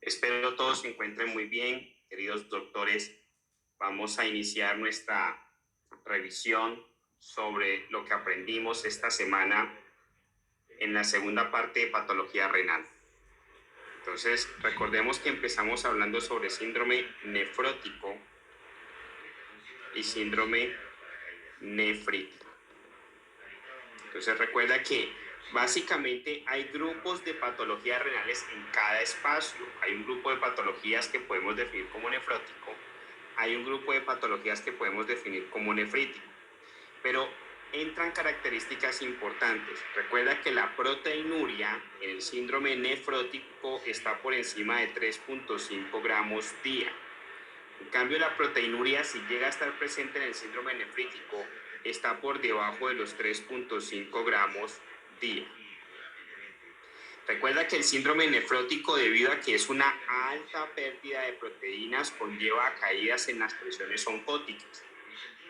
Espero todos se encuentren muy bien, queridos doctores. Vamos a iniciar nuestra revisión sobre lo que aprendimos esta semana en la segunda parte de patología renal. Entonces, recordemos que empezamos hablando sobre síndrome nefrótico y síndrome nefrítico. Entonces, recuerda que básicamente hay grupos de patologías renales en cada espacio. Hay un grupo de patologías que podemos definir como nefrótico, hay un grupo de patologías que podemos definir como nefrítico, pero entran características importantes. Recuerda que la proteinuria en el síndrome nefrótico está por encima de 3.5 gramos día. En cambio, la proteinuria, si llega a estar presente en el síndrome nefrítico, está por debajo de los 3.5 gramos día. Recuerda que el síndrome nefrótico, debido a que es una alta pérdida de proteínas, conlleva caídas en las presiones oncóticas.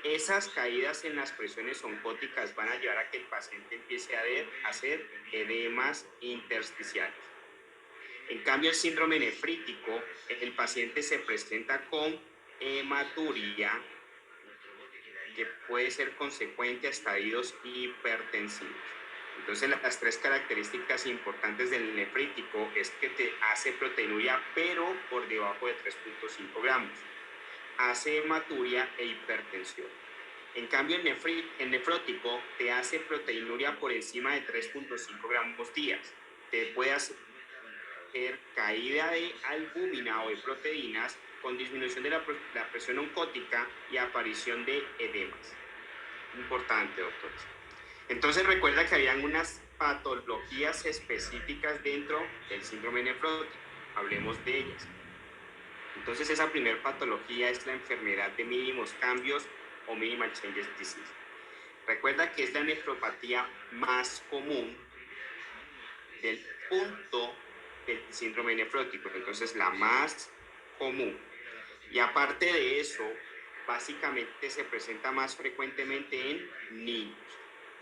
Esas caídas en las presiones oncóticas van a llevar a que el paciente empiece a hacer edemas intersticiales. En cambio, el síndrome nefrítico, el paciente se presenta con hematuria, que puede ser consecuente a estadios hipertensivos. Entonces, las tres características importantes del nefrítico es que te hace proteinuria, pero por debajo de 3.5 gramos. Hace hematuria e hipertensión. En cambio, el nefrótico te hace proteinuria por encima de 3.5 gramos días. Te puede hacer caída de albúmina o de proteínas con disminución de la presión oncótica y aparición de edemas. Importante, doctores. Entonces, recuerda que habían unas patologías específicas dentro del síndrome nefrótico. Hablemos de ellas. Entonces, esa primera patología es la enfermedad de mínimos cambios o minimal changes disease. Recuerda que es la nefropatía más común del punto del síndrome nefrótico, entonces la más común. Y aparte de eso, básicamente se presenta más frecuentemente en niños.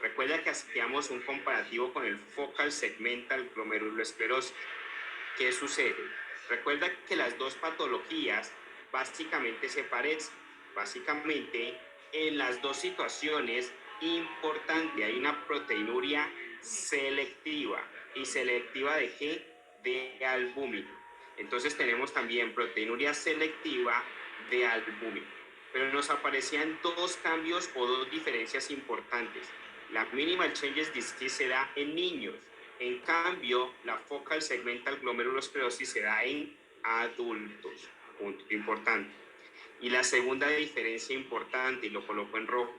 Recuerda que hacíamos un comparativo con el focal segmental glomerulosclerosis. ¿Qué sucede? Recuerda que las dos patologías básicamente se parecen. Básicamente, en las dos situaciones, importante, hay una proteinuria selectiva. ¿Y selectiva de qué? De albúmina. Entonces tenemos también proteinuria selectiva de albúmina. Pero nos aparecían dos cambios o dos diferencias importantes. La minimal changes disease se da en niños. En cambio, la focal segmental glomerulosclerosis se da en adultos. Punto importante. Y la segunda diferencia importante, y lo coloco en rojo,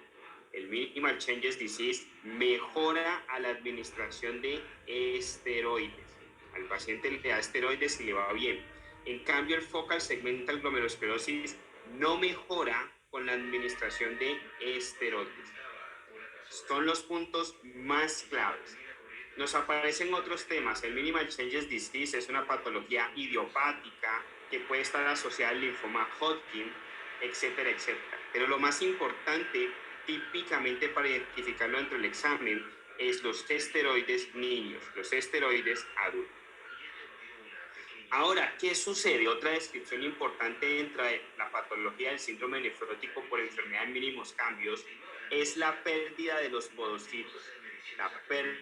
el minimal changes disease mejora a la administración de esteroides. Al paciente le da esteroides y le va bien. En cambio, el focal segmental glomerulosclerosis no mejora con la administración de esteroides. Son los puntos más claves. Nos aparecen otros temas. El minimal changes disease es una patología idiopática que puede estar asociada al linfoma Hodgkin, etcétera, etcétera. Pero lo más importante, típicamente para identificarlo dentro del examen, es los esteroides niños, los esteroides adultos. Ahora, ¿qué sucede? Otra descripción importante dentro de la patología del síndrome nefrótico por enfermedad de mínimos cambios es la pérdida de los podocitos, la pérdida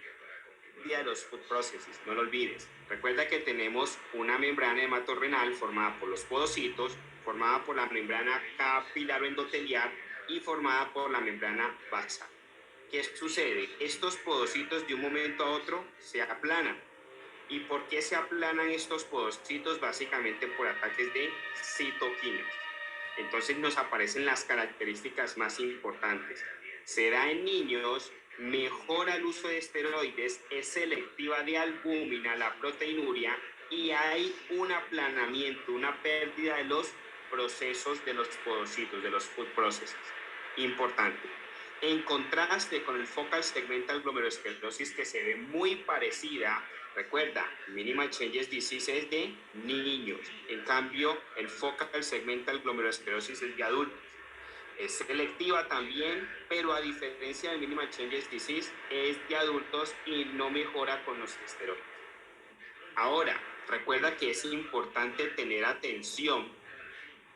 de los food processes, no lo olvides. Recuerda que tenemos una membrana hematorrenal formada por los podocitos, formada por la membrana capilar-endotelial y formada por la membrana basal. ¿Qué sucede? Estos podocitos de un momento a otro se aplanan. ¿Y por qué se aplanan estos podocitos? Básicamente por ataques de citoquinas. Entonces nos aparecen las características más importantes. Se da en niños, mejora el uso de esteroides, es selectiva de albúmina, la proteinuria, y hay un aplanamiento, una pérdida de los procesos de los podocitos, de los food processes. Importante. En contraste con el focal segmental glomerulosclerosis, que se ve muy parecida, recuerda, minimal changes disease es de niños. En cambio, el focal segmental glomerulosclerosis es de adultos. Es selectiva también, pero a diferencia del minimal changes disease, es de adultos y no mejora con los esteroides. Ahora, Recuerda que es importante tener atención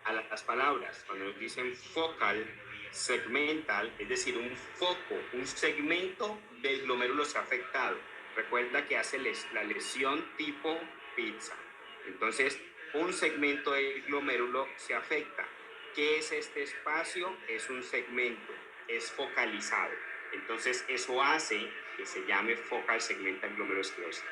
a las palabras. Cuando nos dicen focal, segmental, es decir, un foco, un segmento del glomérulo se ha afectado. Recuerda que hace la lesión tipo pizza. Entonces, un segmento del glomérulo se afecta. ¿Qué es este espacio? Es un segmento, es focalizado. Entonces, eso hace que se llame focal segmental glomerulosclerosis.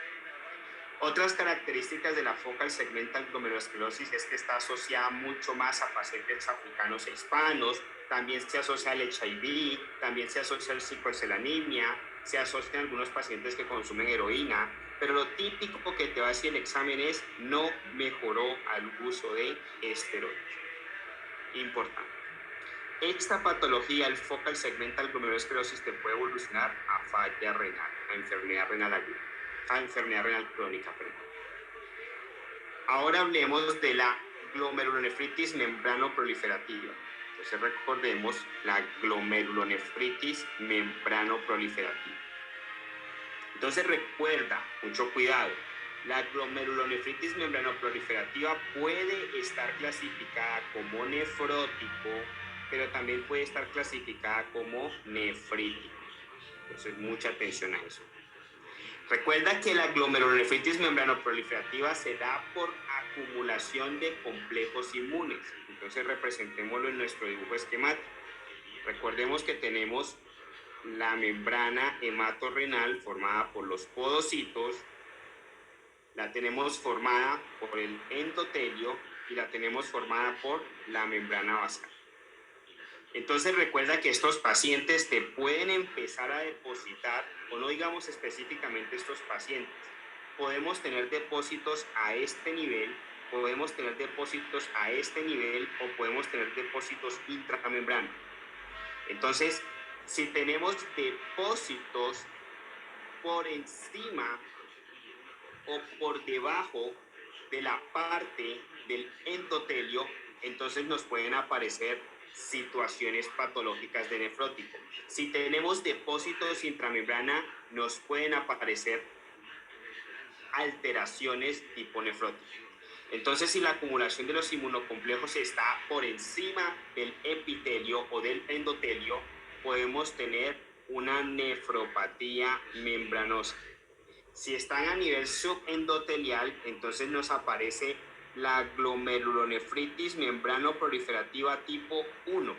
Otras características de la focal segmental glomerulosclerosis es que está asociada mucho más a pacientes africanos e hispanos, también se asocia al HIV, también se asocia al sickle-cell-anemia, se asocia a algunos pacientes que consumen heroína, pero lo típico que te va a decir el examen es no mejoró al uso de esteroides. Importante. Esta patología, el focal segmental glomerulosclerosis, te puede evolucionar a falla renal, a enfermedad renal aguda, a enfermedad renal crónica, perdón. Ahora hablemos de la glomerulonefritis membranoproliferativa. Entonces recordemos la glomerulonefritis membranoproliferativa. Entonces recuerda, mucho cuidado, la glomerulonefritis membranoproliferativa puede estar clasificada como nefrótico, pero también puede estar clasificada como nefrítico. Entonces mucha atención a eso. Recuerda que la glomerulonefritis membranoproliferativa se da por acumulación de complejos inmunes. Entonces representémoslo en nuestro dibujo esquemático. Recordemos que tenemos la membrana hematorrenal formada por los podocitos, la tenemos formada por el endotelio y la tenemos formada por la membrana basal. Entonces recuerda que estos pacientes te pueden empezar a depositar, o no digamos específicamente estos pacientes, podemos tener depósitos a este nivel, podemos tener depósitos a este nivel o podemos tener depósitos intramembrana. Entonces, si tenemos depósitos por encima o por debajo de la parte del endotelio, entonces nos pueden aparecer situaciones patológicas de nefrótico. Si tenemos depósitos intramembrana, nos pueden aparecer alteraciones tipo nefrótico. Entonces, si la acumulación de los inmunocomplejos está por encima del epitelio o del endotelio, podemos tener una nefropatía membranosa. Si están a nivel subendotelial, entonces nos aparece la glomerulonefritis membranoproliferativa tipo 1.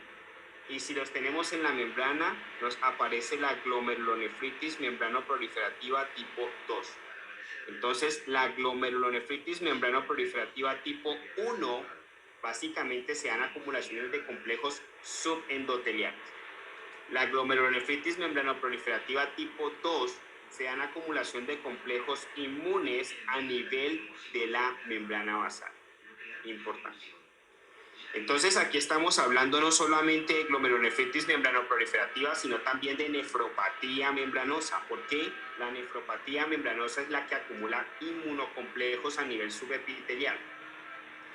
Y si los tenemos en la membrana, nos aparece la glomerulonefritis membranoproliferativa tipo 2. Entonces, la glomerulonefritis membranoproliferativa tipo 1 básicamente se dan acumulaciones de complejos subendoteliales. La glomerulonefritis membranoproliferativa tipo 2 se dan acumulación de complejos inmunes a nivel de la membrana basal. Importante. Entonces aquí estamos hablando no solamente de glomerulonefritis membranoproliferativa, sino también de nefropatía membranosa. ¿Por qué? La nefropatía membranosa es la que acumula inmunocomplejos a nivel subepitelial.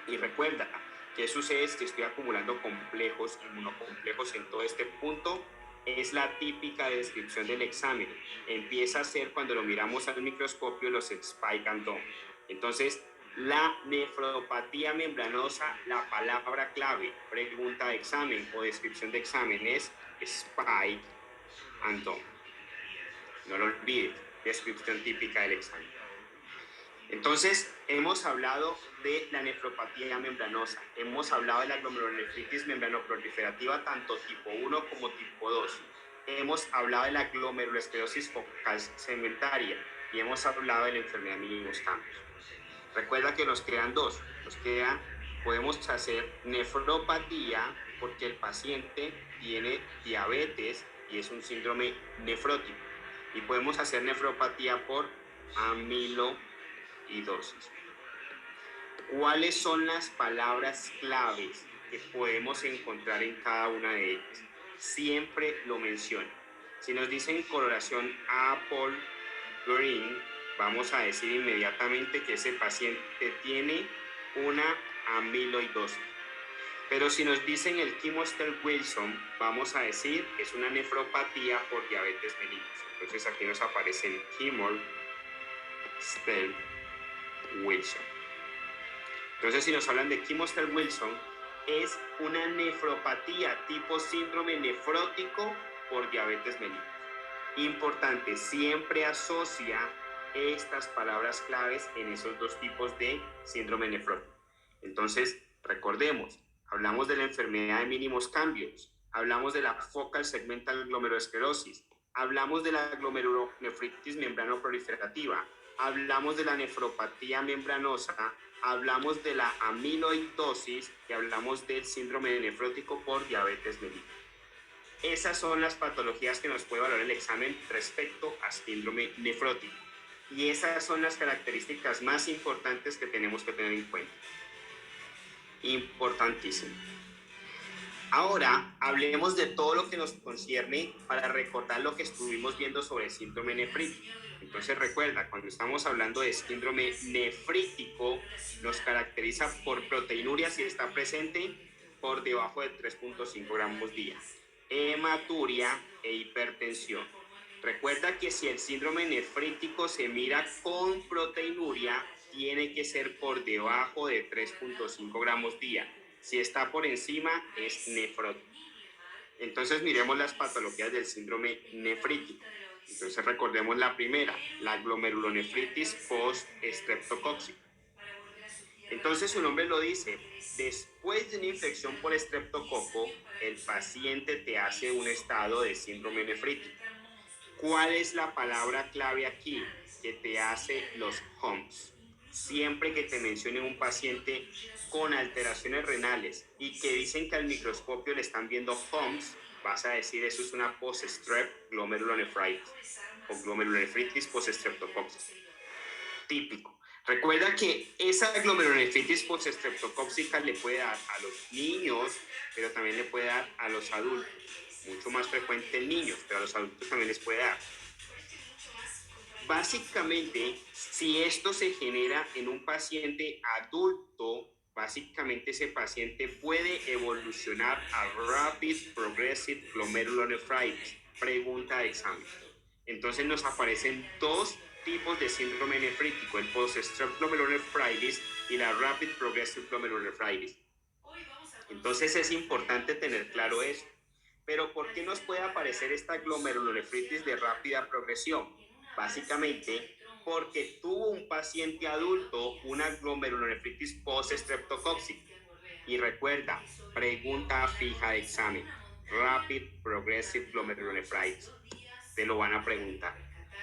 Y recuerda, ¿qué sucede si estoy acumulando complejos, inmunocomplejos en todo este punto? Es la típica descripción del examen. Empieza a ser cuando lo miramos al microscopio los spike and dome. Entonces, la nefropatía membranosa, la palabra clave, pregunta de examen o descripción de examen es spike and dome. No lo olvides, descripción típica del examen. Entonces, hemos hablado de la nefropatía membranosa, hemos hablado de la glomerulonefritis membranoproliferativa, tanto tipo 1 como tipo 2. Hemos hablado de la glomerulosclerosis focal segmentaria y hemos hablado de la enfermedad de mínimos cambios. Recuerda que nos quedan dos. Podemos hacer nefropatía porque el paciente tiene diabetes y es un síndrome nefrótico. Y podemos hacer nefropatía por amiloidosis. ¿Cuáles son las palabras claves que podemos encontrar en cada una de ellas? Siempre lo menciono. Si nos dicen coloración apple green, vamos a decir inmediatamente que ese paciente tiene una amiloidosis. Pero si nos dicen el Chymostel-Wilson, vamos a decir que es una nefropatía por diabetes mellitus. Entonces aquí nos aparece el Chymostel-Wilson. Wilson. Entonces, si nos hablan de Klimonster-Wilson, es una nefropatía tipo síndrome nefrótico por diabetes mellitus. Importante, siempre asocia estas palabras claves en esos dos tipos de síndrome nefrótico. Entonces, recordemos, hablamos de la enfermedad de mínimos cambios, hablamos de la focal segmental glomerulosclerosis, hablamos de la glomerulonefritis membranoproliferativa, hablamos de la nefropatía membranosa, hablamos de la amiloidosis y hablamos del síndrome nefrótico por diabetes mellitus. Esas son las patologías que nos puede valorar el examen respecto a síndrome nefrótico. Y esas son las características más importantes que tenemos que tener en cuenta. Importantísimo. Ahora, hablemos de todo lo que nos concierne para recordar lo que estuvimos viendo sobre el síndrome nefrítico. Entonces, recuerda, cuando estamos hablando de síndrome nefrítico, nos caracteriza por proteinuria si está presente por debajo de 3.5 gramos día, hematuria e hipertensión. Recuerda que si el síndrome nefrítico se mira con proteinuria, tiene que ser por debajo de 3.5 gramos día. Si está por encima, es nefrótico. Entonces, miremos las patologías del síndrome nefrítico. Entonces, recordemos la primera, la glomerulonefritis post-estreptocóxica. Entonces, su nombre lo dice, después de una infección por estreptococo, el paciente te hace un estado de síndrome nefrítico. ¿Cuál es la palabra clave aquí? Que te hace los HOMS. Siempre que te mencione un paciente con alteraciones renales y que dicen que al microscopio le están viendo HOMS, vas a decir eso es una post-strep glomerulonefritis o glomerulonefritis post-streptocóxica. Típico. Recuerda que esa glomerulonefritis post-streptocóxica le puede dar a los niños, pero también le puede dar a los adultos. Mucho más frecuente en niños, pero a los adultos también les puede dar. Básicamente, si esto se genera en un paciente adulto, básicamente ese paciente puede evolucionar a Rapid Progressive Glomerulonefritis. Pregunta de examen. Entonces nos aparecen dos tipos de síndrome nefrítico, el post-strep glomerulonefritis y la Rapid Progressive Glomerulonefritis. Entonces es importante tener claro eso. Pero ¿por qué nos puede aparecer esta glomerulonefritis de rápida progresión? Básicamente porque tuvo un paciente adulto una glomerulonefritis post-streptocóxica. Y recuerda, pregunta fija de examen, Rapid Progressive Glomerulonefritis. Te lo van a preguntar.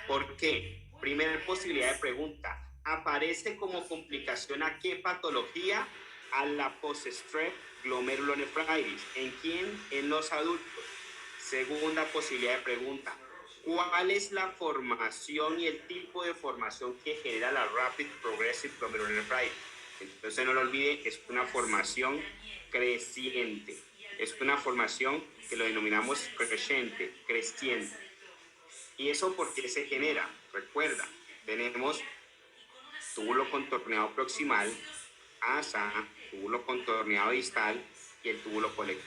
¿Por qué? Primera posibilidad de pregunta, ¿aparece como complicación a qué patología? A la post-strep glomerulonefritis. ¿En quién? En los adultos. Segunda posibilidad de pregunta, ¿cuál es la formación y el tipo de formación que genera la Rapid Progressive Glomerulonefritis? Entonces no lo olvide, es una formación creciente. Es una formación que lo denominamos creciente. ¿Y eso por qué se genera? Recuerda, tenemos túbulo contorneado proximal, asa, túbulo contorneado distal y el túbulo colector.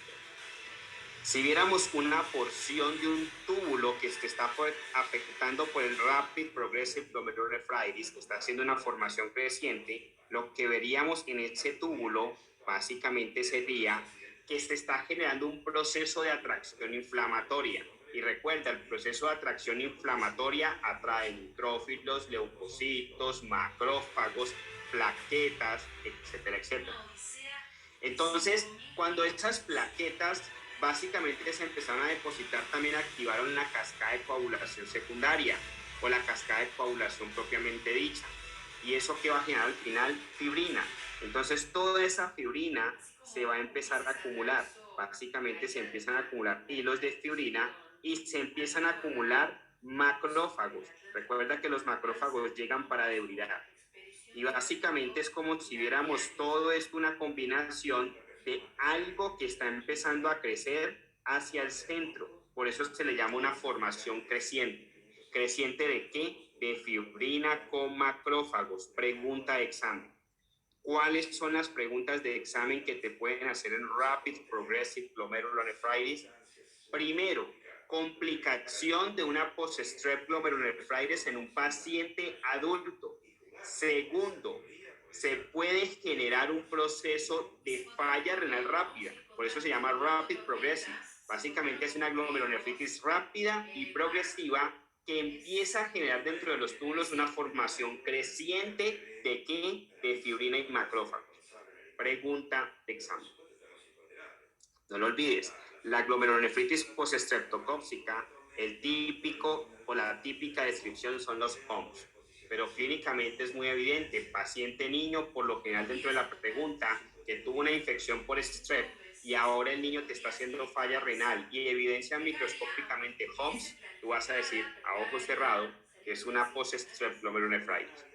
Si viéramos una porción de un túbulo que se está afectando por el Rapid Progressive Glomerulonefritis, que está haciendo una formación creciente, lo que veríamos en ese túbulo básicamente sería que se está generando un proceso de atracción inflamatoria. Y recuerda, el proceso de atracción inflamatoria atrae neutrófilos, leucocitos, macrófagos, plaquetas, etcétera, etcétera. Entonces, cuando estas plaquetas básicamente se empezaron a depositar, también activaron una cascada de coagulación secundaria o la cascada de coagulación propiamente dicha. ¿Y eso qué va a generar al final? Fibrina. Entonces, toda esa fibrina se va a empezar a acumular. Básicamente se empiezan a acumular hilos de fibrina y se empiezan a acumular macrófagos. Recuerda que los macrófagos llegan para debridar. Y básicamente es como si viéramos todo esto una combinación de algo que está empezando a crecer hacia el centro. Por eso se le llama una formación creciente. ¿Creciente de qué? De fibrina con macrófagos. Pregunta de examen. ¿Cuáles son las preguntas de examen que te pueden hacer en Rapid Progressive Glomerulonefritis? Primero, complicación de una post-strep glomerulonefritis en un paciente adulto. Segundo, se puede generar un proceso de falla renal rápida, por eso se llama Rapid Progressive. Básicamente es una glomerulonefritis rápida y progresiva que empieza a generar dentro de los túbulos una formación creciente ¿de qué? De fibrina y macrófagos. Pregunta de examen. No lo olvides, la glomerulonefritis postestreptocóxica, el típico o la típica descripción son los HOMS, pero clínicamente es muy evidente, paciente niño, por lo general dentro de la pregunta, que tuvo una infección por strep y ahora el niño te está haciendo falla renal y evidencia microscópicamente HOMS, tú vas a decir a ojo cerrado que es una post-strep glomerulonefritis.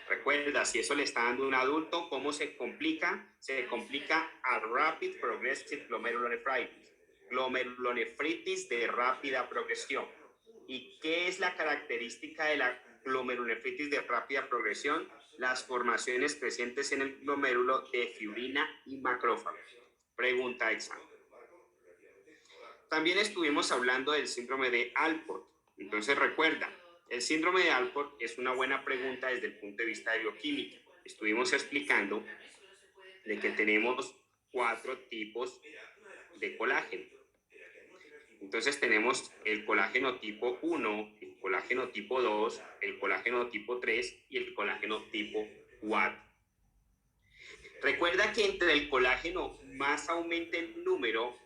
Recuerda, si eso le está dando a un adulto, ¿cómo se complica? Se complica a Rapid Progressive Glomerulonefritis, glomerulonefritis de rápida progresión. ¿Y qué es la característica de la glomerulonefritis de rápida progresión? Las formaciones crecientes en el glomérulo de fibrina y macrófagos. Pregunta examen. También estuvimos hablando del síndrome de Alport. Entonces recuerda, el síndrome de Alport es una buena pregunta desde el punto de vista de bioquímica. Estuvimos explicando de que tenemos 4 tipos de colágeno. Entonces tenemos el colágeno tipo 1, el colágeno tipo 2, el colágeno tipo 3 y el colágeno tipo 4. Recuerda que entre el colágeno más aumente el número,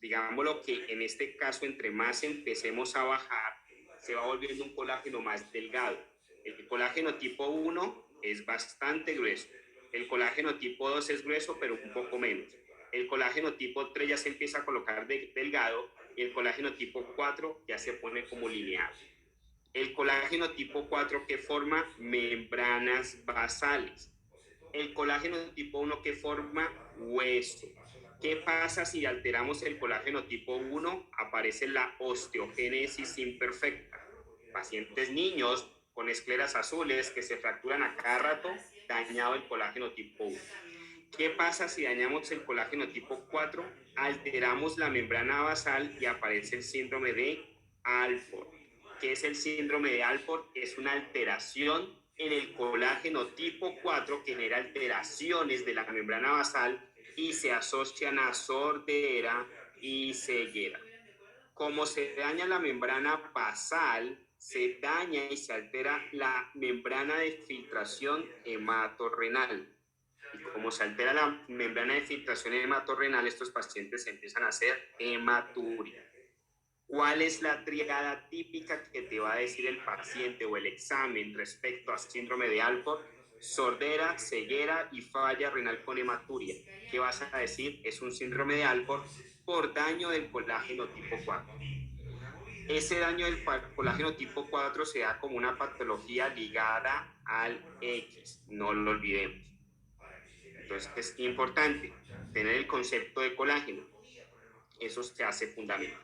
digámoslo que en este caso entre más empecemos a bajar, se va volviendo un colágeno más delgado. El colágeno tipo 1 es bastante grueso. El colágeno tipo 2 es grueso, pero un poco menos. El colágeno tipo 3 ya se empieza a colocar delgado y el colágeno tipo 4 ya se pone como lineal. El colágeno tipo 4 que forma membranas basales. El colágeno tipo 1 que forma hueso. ¿Qué pasa si alteramos el colágeno tipo 1? Aparece la osteogénesis imperfecta. Pacientes niños con escleras azules que se fracturan a cada rato, dañado el colágeno tipo 1. ¿Qué pasa si dañamos el colágeno tipo 4? Alteramos la membrana basal y aparece el síndrome de Alport. ¿Qué es el síndrome de Alport? Es una alteración en el colágeno tipo 4 que genera alteraciones de la membrana basal y se asocian a sordera y ceguera. Como se daña la membrana basal, se daña y se altera la membrana de filtración hematorrenal. Y como se altera la membrana de filtración hematorrenal, estos pacientes empiezan a hacer hematuria. ¿Cuál es la triada típica que te va a decir el paciente o el examen respecto a síndrome de Alport? Sordera, ceguera y falla renal con hematuria. ¿Qué vas a decir? Es un síndrome de Alport por daño del colágeno tipo 4. Ese daño del colágeno tipo 4 se da como una patología ligada al X, no lo olvidemos. Entonces es importante tener el concepto de colágeno. Eso se hace fundamental.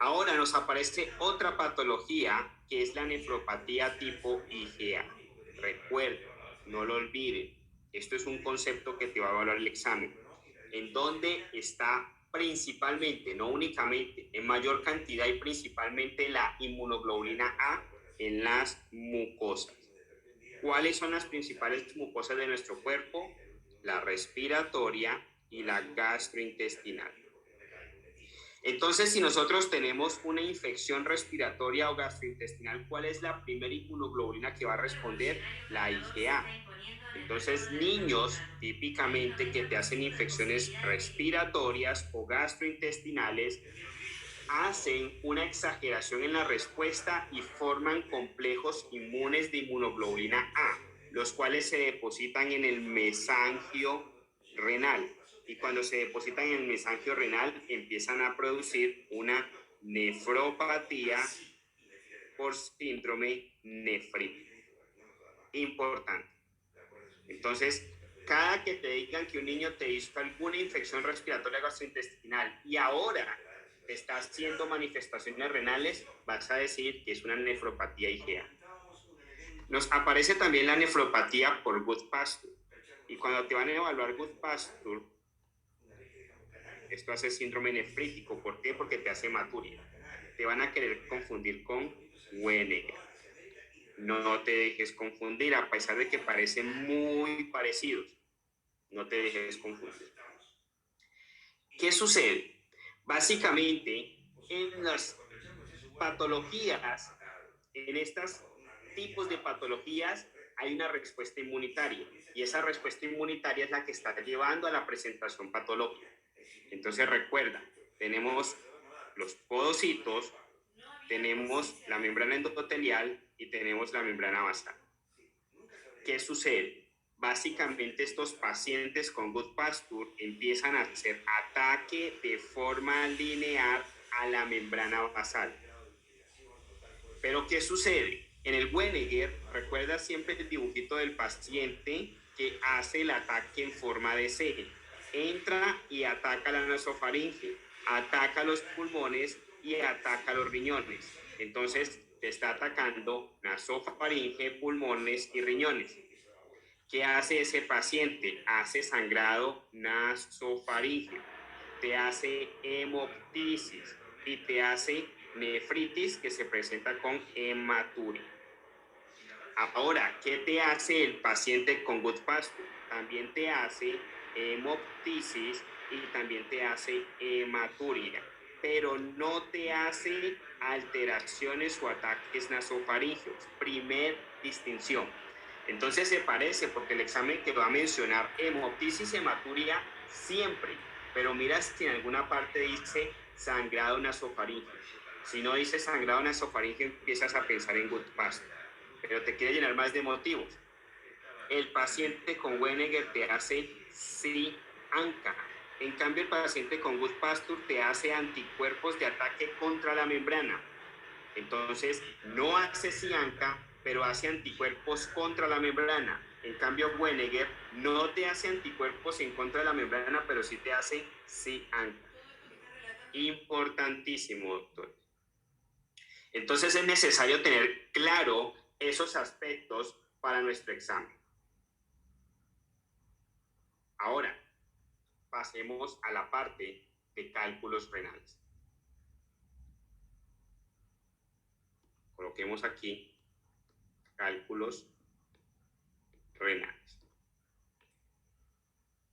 Ahora nos aparece otra patología que es la nefropatía tipo IgA. Recuerda, no lo olviden, esto es un concepto que te va a evaluar el examen, en donde está principalmente, no únicamente, en mayor cantidad y principalmente la inmunoglobulina A en las mucosas. ¿Cuáles son las principales mucosas de nuestro cuerpo? La respiratoria y la gastrointestinal. Entonces, si nosotros tenemos una infección respiratoria o gastrointestinal, ¿cuál es la primera inmunoglobulina que va a responder? La IgA. Entonces, niños típicamente que te hacen infecciones respiratorias o gastrointestinales hacen una exageración en la respuesta y forman complejos inmunes de inmunoglobulina A, los cuales se depositan en el mesangio renal. Y cuando se depositan en el mesangio renal, empiezan a producir una nefropatía por síndrome nefrítico. Importante. Entonces, cada que te digan que un niño te hizo alguna infección respiratoria gastrointestinal y ahora te está haciendo manifestaciones renales, vas a decir que es una nefropatía IgA. Nos aparece también la nefropatía por Goodpasture. Y cuando te van a evaluar Goodpasture, esto hace síndrome nefrítico. ¿Por qué? Porque te hace hematuria. Te van a querer confundir con Wenner. No te dejes confundir, a pesar de que parecen muy parecidos. No te dejes confundir. ¿Qué sucede? Básicamente, en las patologías, en estos tipos de patologías, hay una respuesta inmunitaria y esa respuesta inmunitaria es la que está llevando a la presentación patológica. Entonces recuerda, tenemos los podocitos, tenemos la membrana endotelial y tenemos la membrana basal. ¿Qué sucede? Básicamente estos pacientes con Goodpasture empiezan a hacer ataque de forma lineal a la membrana basal. Pero ¿qué sucede? En el Wenneger, recuerda siempre el dibujito del paciente que hace el ataque en forma de C. Entra y ataca la nasofaringe, ataca los pulmones y ataca los riñones. Entonces, te está atacando nasofaringe, pulmones y riñones. ¿Qué hace ese paciente? Hace sangrado nasofaríngeo, te hace hemoptisis y te hace nefritis que se presenta con hematuria. Ahora, ¿qué te hace el paciente con Goodpasture? También te hace hemoptisis y también te hace hematuria, pero no te hace alteraciones o ataques nasofaríngeos. Primer distinción. Entonces se parece porque el examen te va a mencionar hemoptisis, hematuria siempre, pero mira si en alguna parte dice sangrado nasofaríngeo. Si no dice sangrado nasofaríngeo, empiezas a pensar en Goodpasture, pero te quiere llenar más de motivos. El paciente con Wenneger te hace CIANCA. En cambio, el paciente con Goodpasture te hace anticuerpos de ataque contra la membrana. Entonces, no hace CIANCA, pero hace anticuerpos contra la membrana. En cambio, Wenneger no te hace anticuerpos en contra de la membrana, pero sí te hace CIANCA. Importantísimo, doctor. Entonces, es necesario tener claro esos aspectos para nuestro examen. Ahora, pasemos a la parte de cálculos renales. Coloquemos aquí cálculos renales.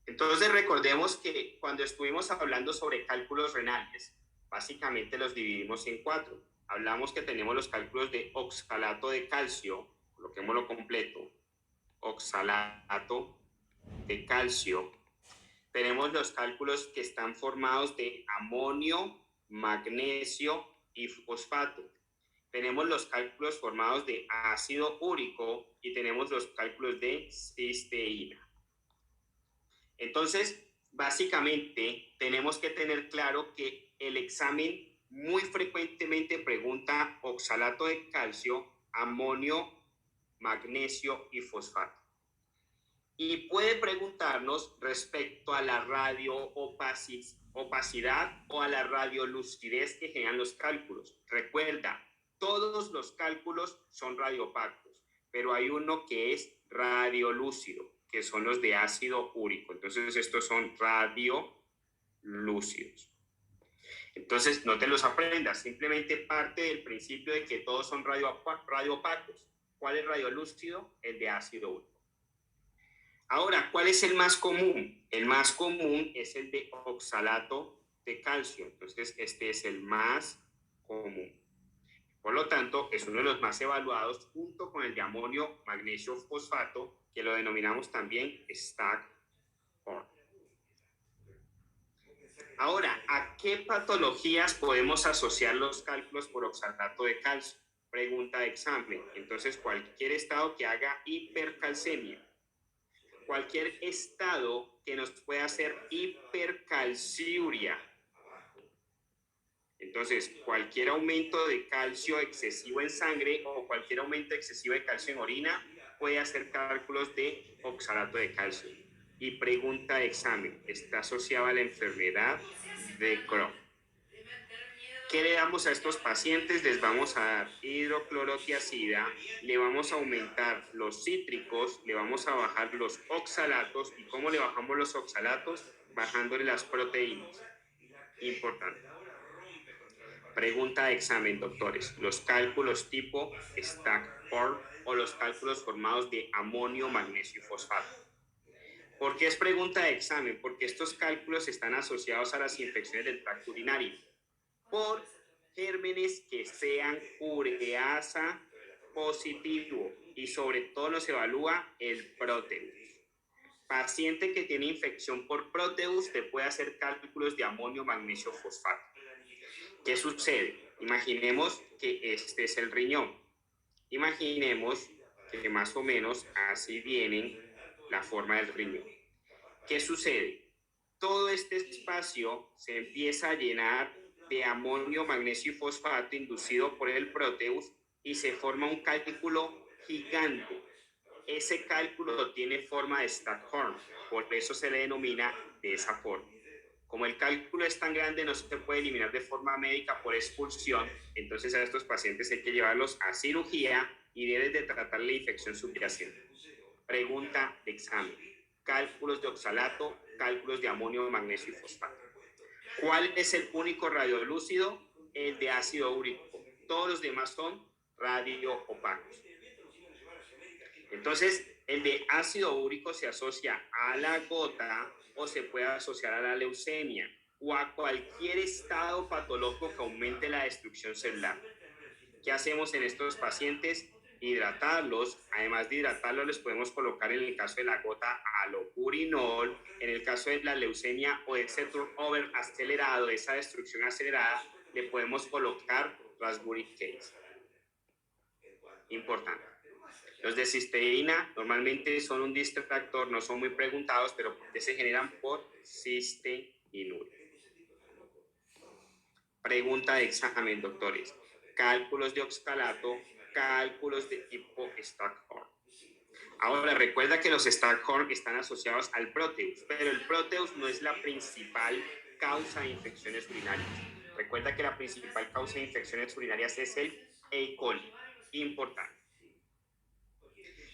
Entonces recordemos que cuando estuvimos hablando sobre cálculos renales, básicamente los dividimos en 4. Hablamos que tenemos los cálculos de oxalato de calcio, coloquémoslo completo, oxalato de calcio. Tenemos los cálculos que están formados de amonio, magnesio y fosfato. Tenemos los cálculos formados de ácido úrico y tenemos los cálculos de cisteína. Entonces, básicamente, tenemos que tener claro que el examen muy frecuentemente pregunta oxalato de calcio, amonio, magnesio y fosfato. Y puede preguntarnos respecto a la radioopacidad o a la radiolucidez que generan los cálculos. Recuerda, todos los cálculos son radiopacos, pero hay uno que es radiolúcido, que son los de ácido úrico. Entonces, estos son radiolúcidos. Entonces, no te los aprendas, simplemente parte del principio de que todos son radiopacos. ¿Cuál es radiolúcido? El de ácido úrico. Ahora, ¿cuál es el más común? El más común es el de oxalato de calcio. Entonces, este es el más común. Por lo tanto, es uno de los más evaluados junto con el de amonio, magnesio, fosfato, que lo denominamos también Stack-Horn. Ahora, ¿a qué patologías podemos asociar los cálculos por oxalato de calcio? Pregunta de examen. Entonces, cualquier estado que haga hipercalcemia, cualquier estado que nos pueda hacer hipercalciuria. Entonces, cualquier aumento de calcio excesivo en sangre o cualquier aumento excesivo de calcio en orina puede hacer cálculos de oxalato de calcio. Y pregunta de examen, ¿está asociada a la enfermedad de Crohn? ¿Qué le damos a estos pacientes? Les vamos a dar hidroclorotiazida, le vamos a aumentar los cítricos, le vamos a bajar los oxalatos. ¿Y cómo le bajamos los oxalatos? Bajándole las proteínas. Importante. Pregunta de examen, doctores. Los cálculos tipo Stackport o los cálculos formados de amonio, magnesio y fosfato. ¿Por qué es pregunta de examen? Porque estos cálculos están asociados a las infecciones del tracto urinario por gérmenes que sean ureasa positivo y sobre todo nos evalúa el Proteus. Paciente que tiene infección por Proteus te puede hacer cálculos de amonio, magnesio, fosfato. ¿Qué sucede? Imaginemos que este es el riñón. Imaginemos que más o menos así viene la forma del riñón. ¿Qué sucede? Todo este espacio se empieza a llenar de amonio, magnesio y fosfato inducido por el Proteus y se forma un cálculo gigante. Ese cálculo tiene forma de Stackhorn, por eso se le denomina de esa forma. Como el cálculo es tan grande, no se puede eliminar de forma médica por expulsión, entonces a estos pacientes hay que llevarlos a cirugía y debes de tratar la infección subyacente. Pregunta de examen. Cálculos de oxalato, cálculos de amonio, magnesio y fosfato. ¿Cuál es el único radiolúcido? El de ácido úrico. Todos los demás son radioopacos. Entonces, el de ácido úrico se asocia a la gota o se puede asociar a la leucemia o a cualquier estado patológico que aumente la destrucción celular. ¿Qué hacemos en estos pacientes? Hidratarlos. Además de hidratarlos, les podemos colocar en el caso de la gota alopurinol, en el caso de la leucemia o ese turnover acelerado, esa destrucción acelerada, le podemos colocar Raspberry Case. Importante. Los de cisteína normalmente son un distractor, no son muy preguntados, pero porque se generan por cisteinúria. Pregunta de examen, doctores. Cálculos de oxalato, cálculos de tipo Stackhorn. Ahora, recuerda que los Stackhorn están asociados al Proteus, pero el Proteus no es la principal causa de infecciones urinarias. Recuerda que la principal causa de infecciones urinarias es el E. coli. Importante.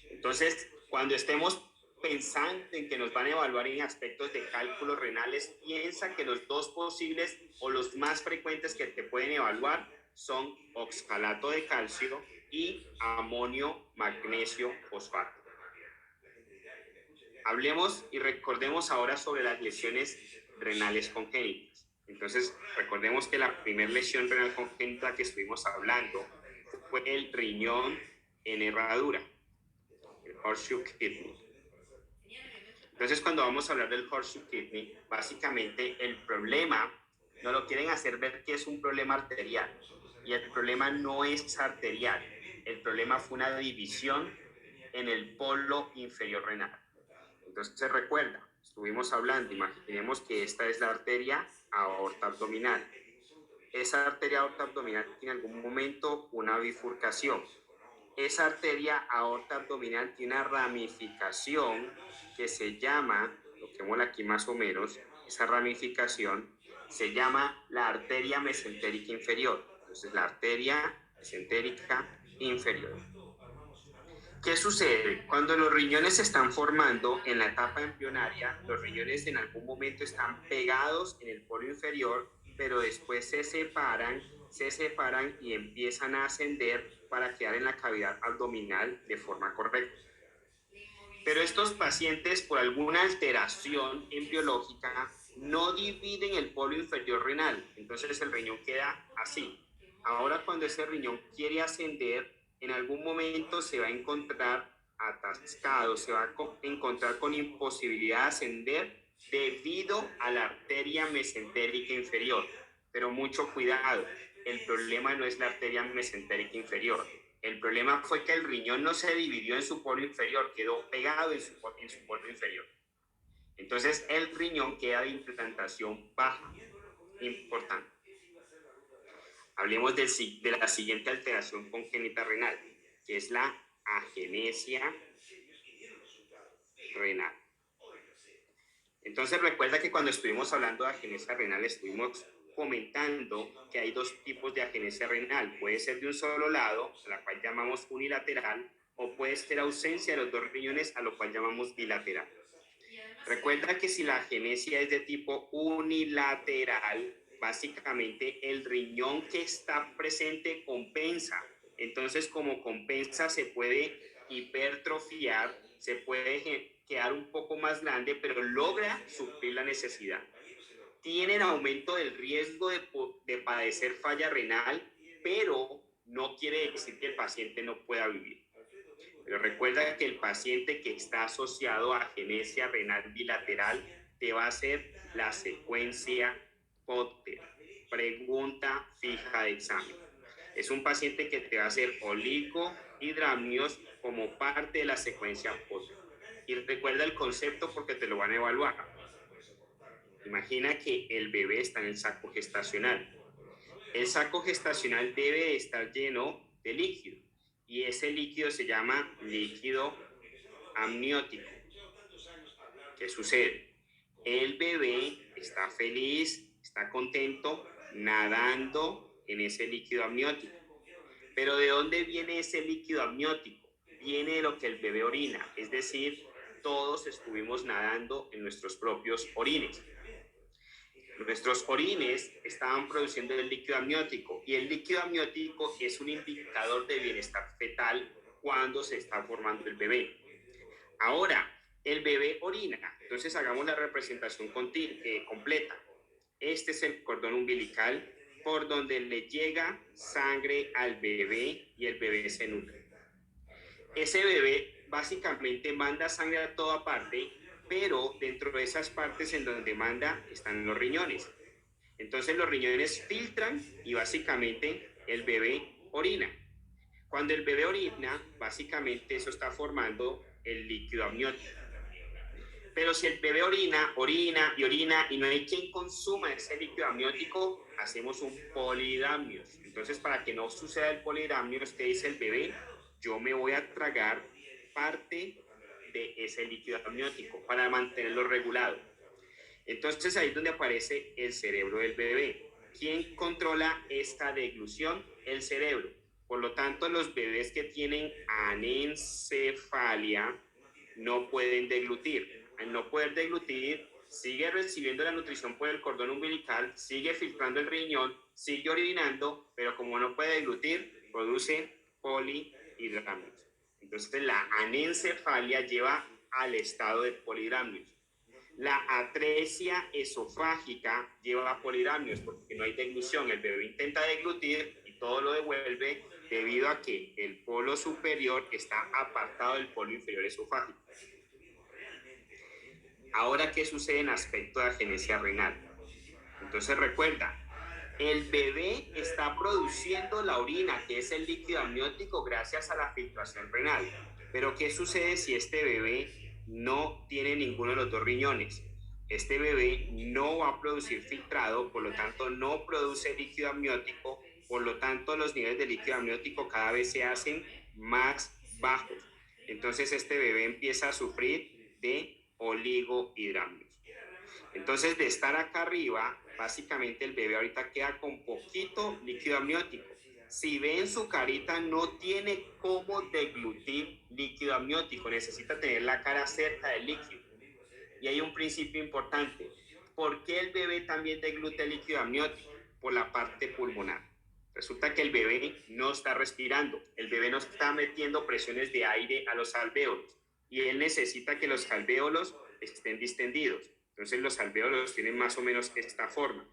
Entonces, cuando estemos pensando en que nos van a evaluar en aspectos de cálculos renales, piensa que los dos posibles o los más frecuentes que te pueden evaluar son oxalato de calcio y amonio, magnesio, fosfato. Hablemos y recordemos ahora sobre las lesiones renales congénitas. Entonces, recordemos que la primera lesión renal congénita que estuvimos hablando fue el riñón en herradura, el horseshoe kidney. Entonces, cuando vamos a hablar del horseshoe kidney, básicamente el problema no lo quieren hacer ver que es un problema arterial. Y el problema no es arterial. El problema fue una división en el polo inferior renal. Entonces, se recuerda, estuvimos hablando, imaginemos que esta es la arteria aorta abdominal. Esa arteria aorta abdominal tiene en algún momento una bifurcación. Esa arteria aorta abdominal tiene una ramificación que se llama, lo que vemos aquí más o menos, esa ramificación se llama la arteria mesentérica inferior. Entonces, la arteria mesentérica inferior. ¿Qué sucede? Cuando los riñones se están formando en la etapa embrionaria, los riñones en algún momento están pegados en el polo inferior, pero después se separan y empiezan a ascender para quedar en la cavidad abdominal de forma correcta. Pero estos pacientes, por alguna alteración embriológica, no dividen el polo inferior renal, entonces el riñón queda así. Ahora, cuando ese riñón quiere ascender, en algún momento se va a encontrar atascado, se va a encontrar con imposibilidad de ascender debido a la arteria mesentérica inferior. Pero mucho cuidado, el problema no es la arteria mesentérica inferior. El problema fue que el riñón no se dividió en su polo inferior, quedó pegado en su polo inferior. Entonces, el riñón queda de implantación baja. Importante. Hablemos de la siguiente alteración congénita renal, que es la agenesia renal. Entonces, recuerda que cuando estuvimos hablando de agenesia renal, estuvimos comentando que hay dos tipos de agenesia renal. Puede ser de un solo lado, a la cual llamamos unilateral, o puede ser ausencia de los dos riñones, a lo cual llamamos bilateral. Recuerda que si la agenesia es de tipo unilateral, básicamente el riñón que está presente compensa. Entonces, como compensa, se puede hipertrofiar, se puede quedar un poco más grande, pero logra suplir la necesidad. Tienen aumento del riesgo de padecer falla renal, pero no quiere decir que el paciente no pueda vivir. Pero recuerda que el paciente que está asociado a agenesia renal bilateral te va a hacer la secuencia Potter, pregunta fija de examen. Es un paciente que te va a hacer oligohidramnios como parte de la secuencia Potter. Y recuerda el concepto porque te lo van a evaluar. Imagina que el bebé está en el saco gestacional. El saco gestacional debe estar lleno de líquido y ese líquido se llama líquido amniótico. ¿Qué sucede? El bebé está feliz, está contento, nadando en ese líquido amniótico. Pero ¿de dónde viene ese líquido amniótico? Viene de lo que el bebé orina, es decir, todos estuvimos nadando en nuestros propios orines. Nuestros orines estaban produciendo el líquido amniótico y el líquido amniótico es un indicador de bienestar fetal cuando se está formando el bebé. Ahora, el bebé orina, entonces hagamos la representación completa. Este es el cordón umbilical por donde le llega sangre al bebé y el bebé se nutre. Ese bebé básicamente manda sangre a toda parte, pero dentro de esas partes en donde manda están los riñones. Entonces los riñones filtran y básicamente el bebé orina. Cuando el bebé orina, básicamente eso está formando el líquido amniótico. Pero si el bebé orina y no hay quien consuma ese líquido amniótico, hacemos un polidamnios. Entonces, para que no suceda el polidamnios, ¿qué dice el bebé? Yo me voy a tragar parte de ese líquido amniótico para mantenerlo regulado. Entonces, ahí es donde aparece el cerebro del bebé. ¿Quién controla esta deglución? El cerebro. Por lo tanto, los bebés que tienen anencefalia no pueden deglutir. Al no poder deglutir, sigue recibiendo la nutrición por el cordón umbilical, sigue filtrando el riñón, sigue orinando, pero como no puede deglutir, produce polihidramnios. Entonces, la anencefalia lleva al estado de polihidramnios. La atresia esofágica lleva a polihidramnios porque no hay deglución. El bebé intenta deglutir y todo lo devuelve debido a que el polo superior está apartado del polo inferior esofágico. Ahora, ¿qué sucede en aspecto de agenesia renal? Entonces recuerda, el bebé está produciendo la orina, que es el líquido amniótico, gracias a la filtración renal. Pero ¿qué sucede si este bebé no tiene ninguno de los dos riñones? Este bebé no va a producir filtrado, por lo tanto no produce líquido amniótico, por lo tanto los niveles de líquido amniótico cada vez se hacen más bajos. Entonces este bebé empieza a sufrir de oligohidramnios. Entonces, de estar acá arriba, básicamente el bebé ahorita queda con poquito líquido amniótico. Si ven su carita, no tiene cómo deglutir líquido amniótico, necesita tener la cara cerca del líquido. Y hay un principio importante. ¿Por qué el bebé también deglute líquido amniótico? Por la parte pulmonar. Resulta que el bebé no está respirando, el bebé no está metiendo presiones de aire a los alvéolos y él necesita que los alvéolos estén distendidos. Entonces los alvéolos tienen más o menos esta forma.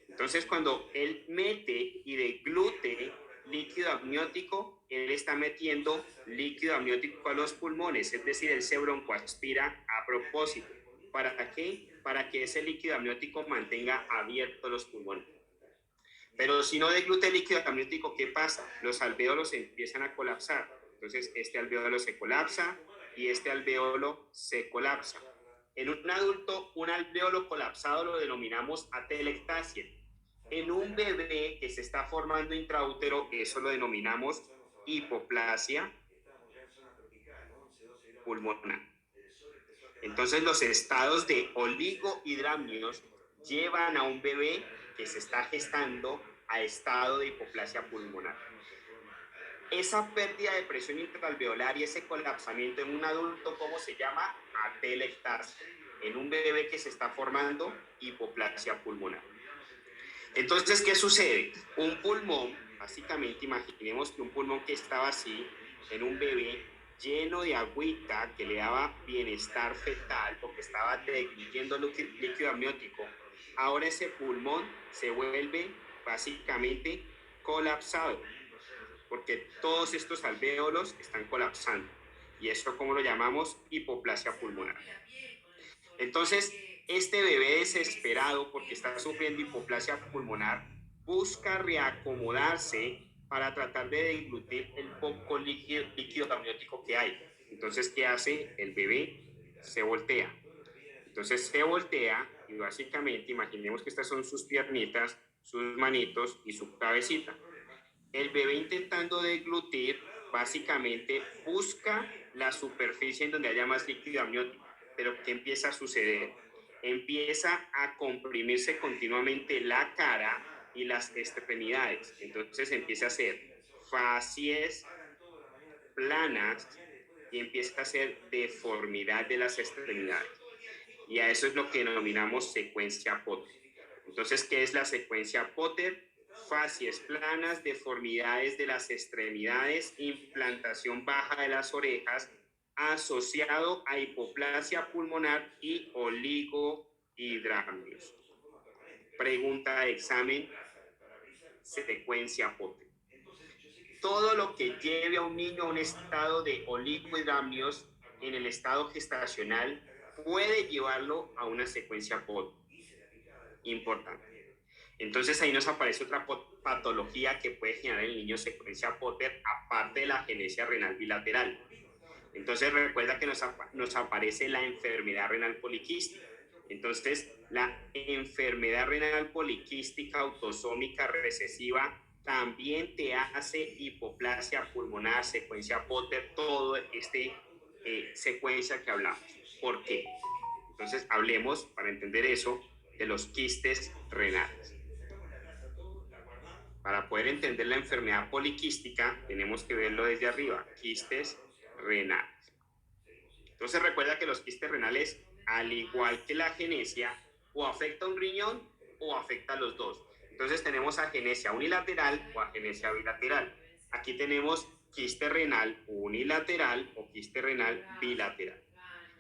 Entonces cuando él mete y deglute líquido amniótico, él está metiendo líquido amniótico a los pulmones, es decir, él se broncoaspira a propósito. ¿Para qué? Para que ese líquido amniótico mantenga abiertos los pulmones. Pero si no deglute líquido amniótico, ¿qué pasa? Los alvéolos empiezan a colapsar. Entonces este alvéolo se colapsa y este alvéolo se colapsa. En un adulto, un alvéolo colapsado lo denominamos atelectasia. En un bebé que se está formando intraútero, eso lo denominamos hipoplasia pulmonar. Entonces, los estados de oligohidramnios llevan a un bebé que se está gestando a estado de hipoplasia pulmonar. Esa pérdida de presión intraalveolar y ese colapsamiento en un adulto, ¿cómo se llama? Atelectasia. En un bebé que se está formando hipoplasia pulmonar. Entonces, ¿qué sucede? Un pulmón, básicamente imaginemos que un pulmón que estaba así en un bebé lleno de agüita que le daba bienestar fetal porque estaba diluyendo líquido amniótico, ahora ese pulmón se vuelve básicamente colapsado porque todos estos alvéolos están colapsando. Y esto, ¿cómo lo llamamos? Hipoplasia pulmonar. Entonces, este bebé desesperado porque está sufriendo hipoplasia pulmonar busca reacomodarse para tratar de deglutir el poco líquido amniótico que hay. Entonces, ¿qué hace? El bebé se voltea. Entonces se voltea y básicamente imaginemos que estas son sus piernitas, sus manitos y su cabecita. El bebé intentando deglutir básicamente busca la superficie en donde haya más líquido amniótico. Pero ¿qué empieza a suceder? Empieza a comprimirse continuamente la cara y las extremidades. Entonces empieza a hacer facies planas y empieza a hacer deformidad de las extremidades. Y a eso es lo que denominamos secuencia Potter. Entonces, ¿qué es la secuencia Potter? Facies planas, deformidades de las extremidades, implantación baja de las orejas, asociado a hipoplasia pulmonar y oligohidramnios. Pregunta de examen, secuencia Potter. Todo lo que lleve a un niño a un estado de oligohidramnios en el estado gestacional puede llevarlo a una secuencia Potter. Importante. Entonces ahí nos aparece otra patología que puede generar en el niño secuencia Potter, aparte de la agenesia renal bilateral. Entonces recuerda que nos aparece la enfermedad renal poliquística. Entonces la enfermedad renal poliquística autosómica recesiva también te hace hipoplasia pulmonar, secuencia Potter, todo este secuencia que hablamos. ¿Por qué? Entonces hablemos, para entender eso, de los quistes renales. Para poder entender la enfermedad poliquística, tenemos que verlo desde arriba, quistes renales. Entonces recuerda que los quistes renales, al igual que la agenesia, o afecta a un riñón o afecta a los dos. Entonces tenemos agenesia unilateral o agenesia bilateral. Aquí tenemos quiste renal unilateral o quiste renal bilateral.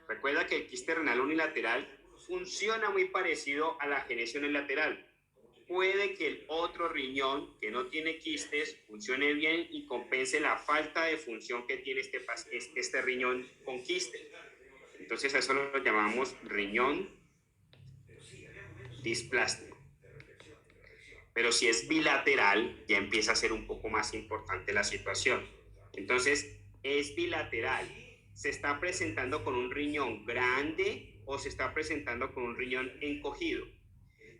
Recuerda que el quiste renal unilateral funciona muy parecido a la agenesia unilateral. Puede que el otro riñón que no tiene quistes funcione bien y compense la falta de función que tiene este riñón con quistes. Entonces a eso lo llamamos riñón displástico. Pero si es bilateral, ya empieza a ser un poco más importante la situación. Entonces, es bilateral. ¿Se está presentando con un riñón grande o se está presentando con un riñón encogido?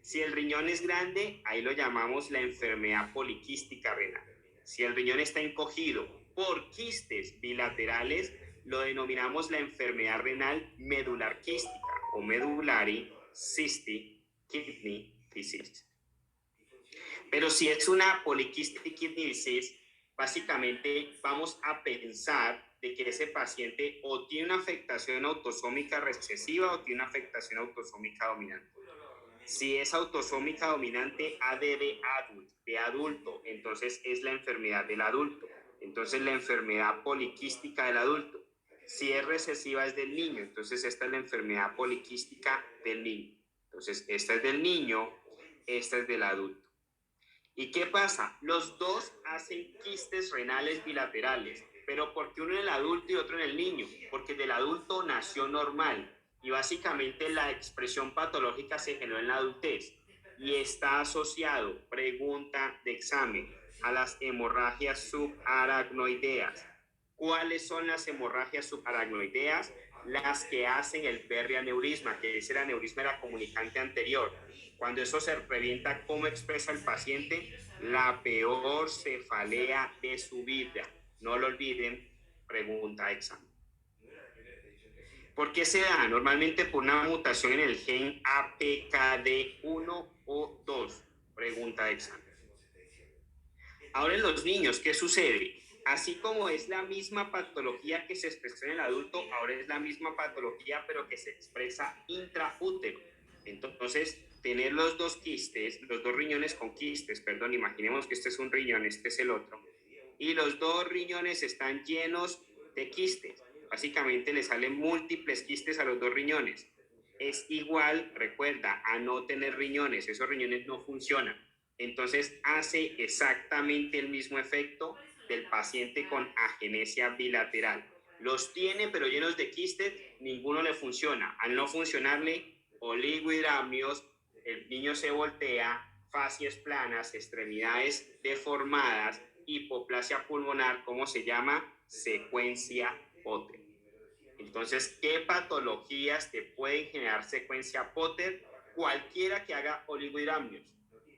Si el riñón es grande, ahí lo llamamos la enfermedad poliquística renal. Si el riñón está encogido por quistes bilaterales, lo denominamos la enfermedad renal medular quística o medullary cystic kidney disease. Pero si es una polycystic kidney disease, básicamente vamos a pensar de que ese paciente o tiene una afectación autosómica recesiva o tiene una afectación autosómica dominante. Si es autosómica dominante, de adulto, entonces es la enfermedad del adulto. Entonces la enfermedad poliquística del adulto. Si es recesiva es del niño, entonces esta es la enfermedad poliquística del niño. Entonces esta es del niño, esta es del adulto. ¿Y qué pasa? Los dos hacen quistes renales bilaterales, pero ¿por qué uno en el adulto y otro en el niño? Porque del adulto nació normal y básicamente la expresión patológica se generó en la adultez y está asociado, pregunta de examen, a las hemorragias subaracnoideas. ¿Cuáles son las hemorragias subaracnoideas? Las que hacen el perianeurisma, que ese aneurisma era comunicante anterior. Cuando eso se revienta, ¿cómo expresa el paciente? La peor cefalea de su vida. No lo olviden, pregunta de examen. ¿Por qué se da? Normalmente por una mutación en el gen APKD1 o 2. Pregunta de examen. Ahora en los niños, ¿qué sucede? Así como es la misma patología que se expresa en el adulto, ahora es la misma patología, pero que se expresa intraútero. Entonces, tener los dos quistes, los dos riñones con quistes, perdón, imaginemos que este es un riñón, este es el otro, y los dos riñones están llenos de quistes. Básicamente le salen múltiples quistes a los dos riñones. Es igual, recuerda, a no tener riñones, esos riñones no funcionan. Entonces hace exactamente el mismo efecto del paciente con agenesia bilateral. Los tiene pero llenos de quistes, ninguno le funciona. Al no funcionarle, oligohidramnios, el niño se voltea, fascias planas, extremidades deformadas, hipoplasia pulmonar, ¿cómo se llama? Secuencia Potter. Entonces, ¿qué patologías te pueden generar secuencia Potter? Cualquiera que haga oligohidramnios.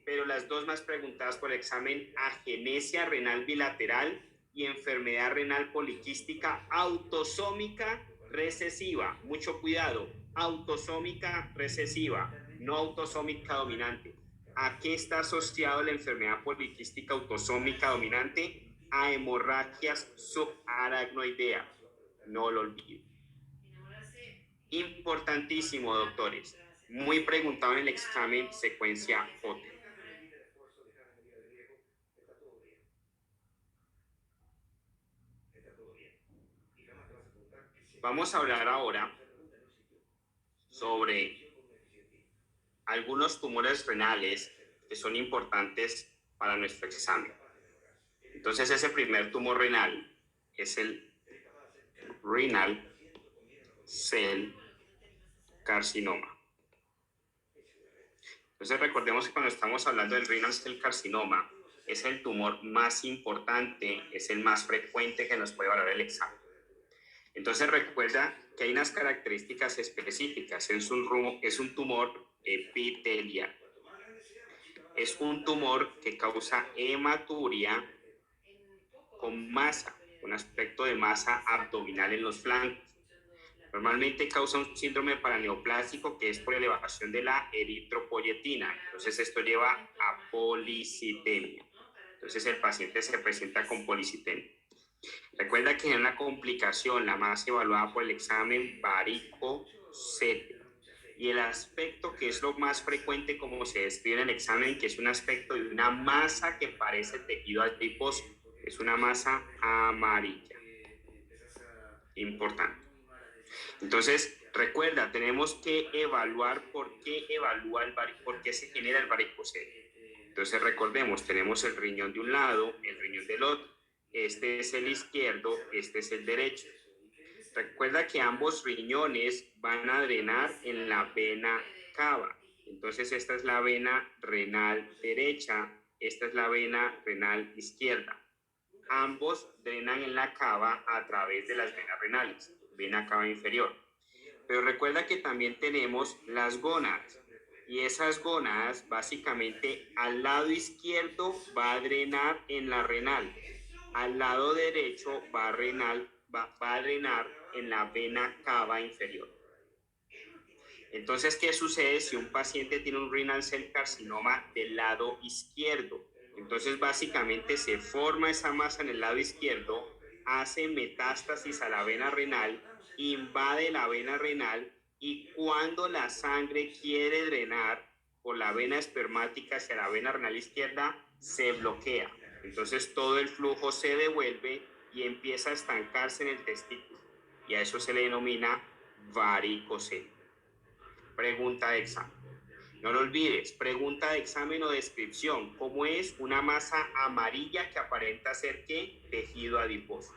Pero las dos más preguntadas por el examen, agenesia renal bilateral y enfermedad renal poliquística autosómica recesiva. Mucho cuidado, autosómica recesiva, no autosómica dominante. ¿A qué está asociado la enfermedad poliquística autosómica dominante? A hemorragias subaracnoideas. No lo olviden. Importantísimo, doctores. Muy preguntado en el examen secuencia Potter. Vamos a hablar ahora sobre algunos tumores renales que son importantes para nuestro examen. Entonces, ese primer tumor renal es el renal cell carcinoma. Entonces, recordemos que cuando estamos hablando del renal cell carcinoma, es el tumor más importante, es el más frecuente que nos puede valorar el examen. Entonces, recuerda que hay unas características específicas. Es un tumor epitelial. Es un tumor que causa hematuria con masa, un aspecto de masa abdominal en los flancos. Normalmente causa un síndrome paraneoplásico que es por elevación de la eritropoyetina. Entonces esto lleva a policitemia. Entonces el paciente se presenta con policitemia. Recuerda que en una complicación, la más evaluada por el examen varicocele. Y el aspecto que es lo más frecuente como se describe en el examen, que es un aspecto de una masa que parece tejido adiposo. Es una masa amarilla. Importante. Entonces, recuerda, tenemos que evaluar por qué se genera el varicocele. Entonces, recordemos, tenemos el riñón de un lado, el riñón del otro. Este es el izquierdo, este es el derecho. Recuerda que ambos riñones van a drenar en la vena cava. Entonces, esta es la vena renal derecha, esta es la vena renal izquierda. Ambos drenan en la cava a través de las venas renales, vena cava inferior. Pero recuerda que también tenemos las gónadas. Y esas gónadas, básicamente, al lado izquierdo va a drenar en la renal. Al lado derecho va a drenar en la vena cava inferior. Entonces, ¿qué sucede si un paciente tiene un renal cell carcinoma del lado izquierdo? Entonces, básicamente se forma esa masa en el lado izquierdo, hace metástasis a la vena renal, invade la vena renal y cuando la sangre quiere drenar por la vena espermática hacia la vena renal izquierda, se bloquea. Entonces, todo el flujo se devuelve y empieza a estancarse en el testículo. Y a eso se le denomina varicocele. Pregunta de examen. No lo olvides, pregunta de examen o descripción. ¿Cómo es una masa amarilla que aparenta ser qué? Tejido adiposo.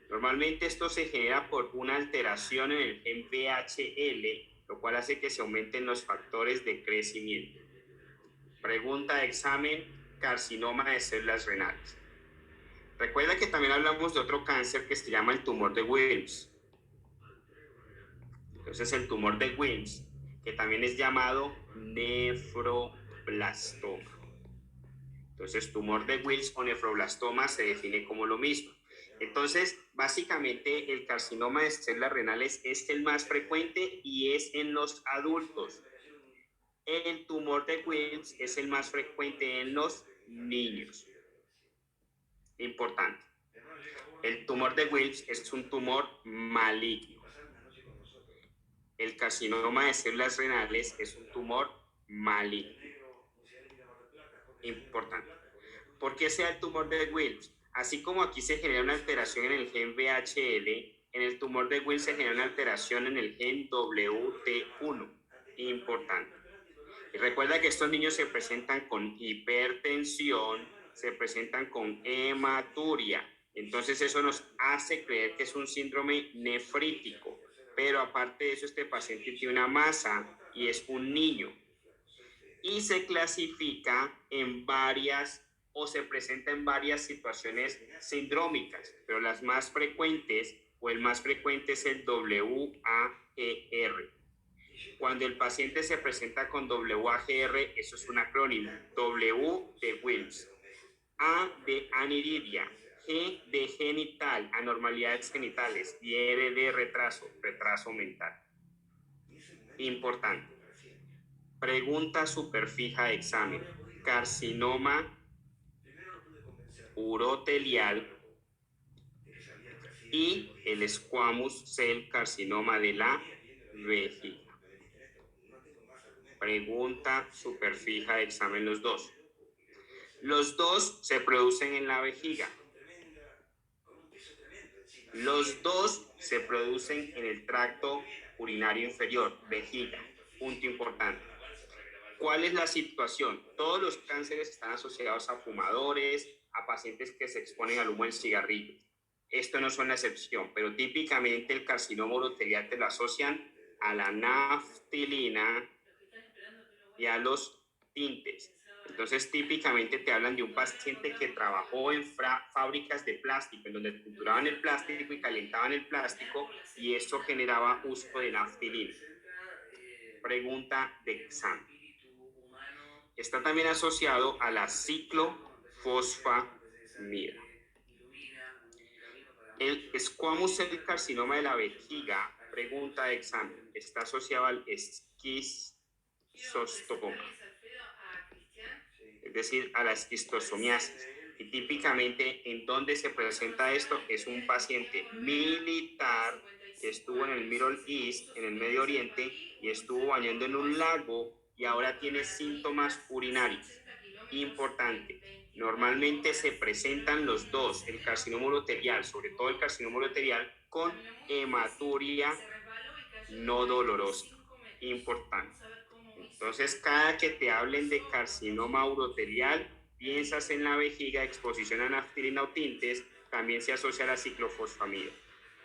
Normalmente esto se genera por una alteración en el gen VHL, lo cual hace que se aumenten los factores de crecimiento. Pregunta de examen, carcinoma de células renales. Recuerda que también hablamos de otro cáncer que se llama el tumor de Wilms. Entonces el tumor de Wilms, que también es llamado nefroblastoma. Entonces, tumor de Wilms o nefroblastoma se define como lo mismo. Entonces, básicamente, el carcinoma de células renales es el más frecuente y es en los adultos. El tumor de Wilms es el más frecuente en los niños. Importante. El tumor de Wilms es un tumor maligno. El carcinoma de células renales es un tumor maligno. Importante. ¿Por qué se da el tumor de Wilms? Así como aquí se genera una alteración en el gen VHL, en el tumor de Wilms se genera una alteración en el gen WT1. Importante. Y recuerda que estos niños se presentan con hipertensión, se presentan con hematuria. Entonces eso nos hace creer que es un síndrome nefrítico. Pero aparte de eso, este paciente tiene una masa y es un niño. Y se clasifica en varias o se presenta en varias situaciones sindrómicas, pero las más frecuentes o el más frecuente es el WAGR. Cuando el paciente se presenta con WAGR, eso es un acrónimo. W de Wilms, A de aniridia, G de genital, anormalidades genitales, y R de retraso, retraso mental. Importante. Pregunta superfija de examen. Carcinoma urotelial y el squamous cell carcinoma de la vejiga. Pregunta superfija de examen los dos. Los dos se producen en la vejiga. Los dos se producen en el tracto urinario inferior, vejiga. Punto importante. ¿Cuál es la situación? Todos los cánceres están asociados a fumadores, a pacientes que se exponen al humo del cigarrillo. Esto no son la excepción, pero típicamente el carcinoma urotelial te lo asocian a la naftalina y a los tintes. Entonces, típicamente te hablan de un paciente que trabajó en fábricas de plástico, en donde trituraban el plástico y calentaban el plástico, y esto generaba uso de naftalina. Pregunta de examen. Está también asociado a la ciclofosfamida. El squamous cell carcinoma de la vejiga, pregunta de examen, está asociado al esquizostoma, es decir, a la esquistosomiasis. Y típicamente, ¿en dónde se presenta esto? Es un paciente militar que estuvo en el Middle East, en el Medio Oriente, y estuvo bañando en un lago y ahora tiene síntomas urinarios. Importante. Normalmente se presentan los dos, el carcinoma urotelial, sobre todo el carcinoma urotelial, con hematuria no dolorosa. Importante. Entonces, cada que te hablen de carcinoma urotelial, piensas en la vejiga, exposición a naftalina o tintes, también se asocia a la ciclofosfamida.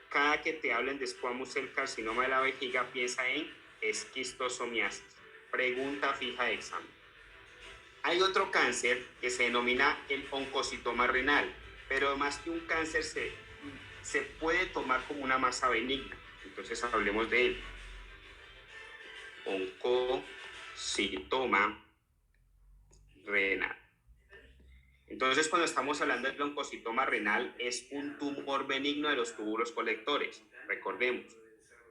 Cada que te hablen de squamous cell carcinoma de la vejiga, piensa en esquistosomiasis. Pregunta fija de examen. Hay otro cáncer que se denomina el oncocitoma renal, pero además que un cáncer se puede tomar como una masa benigna. Entonces hablemos de él. Oncocitoma renal. Entonces, cuando estamos hablando del oncocitoma renal, es un tumor benigno de los túbulos colectores. Recordemos,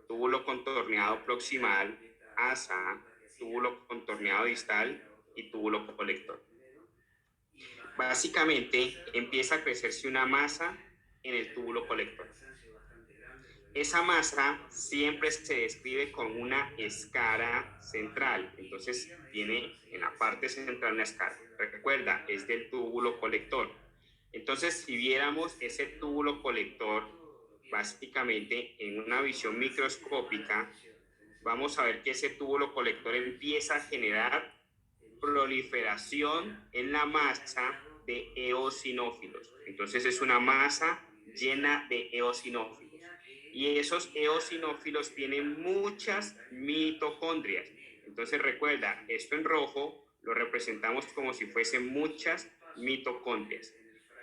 túbulo contorneado proximal, asa, túbulo contorneado distal y túbulo colector. Básicamente, empieza a crecerse una masa en el túbulo colector. Esa masa siempre se describe con una escara central, entonces tiene en la parte central una escara. Recuerda, es del túbulo colector. Entonces, si viéramos ese túbulo colector, básicamente en una visión microscópica, vamos a ver que ese túbulo colector empieza a generar proliferación en la masa de eosinófilos. Entonces es una masa llena de eosinófilos. Y esos eosinófilos tienen muchas mitocondrias. Entonces recuerda, esto en rojo lo representamos como si fuesen muchas mitocondrias.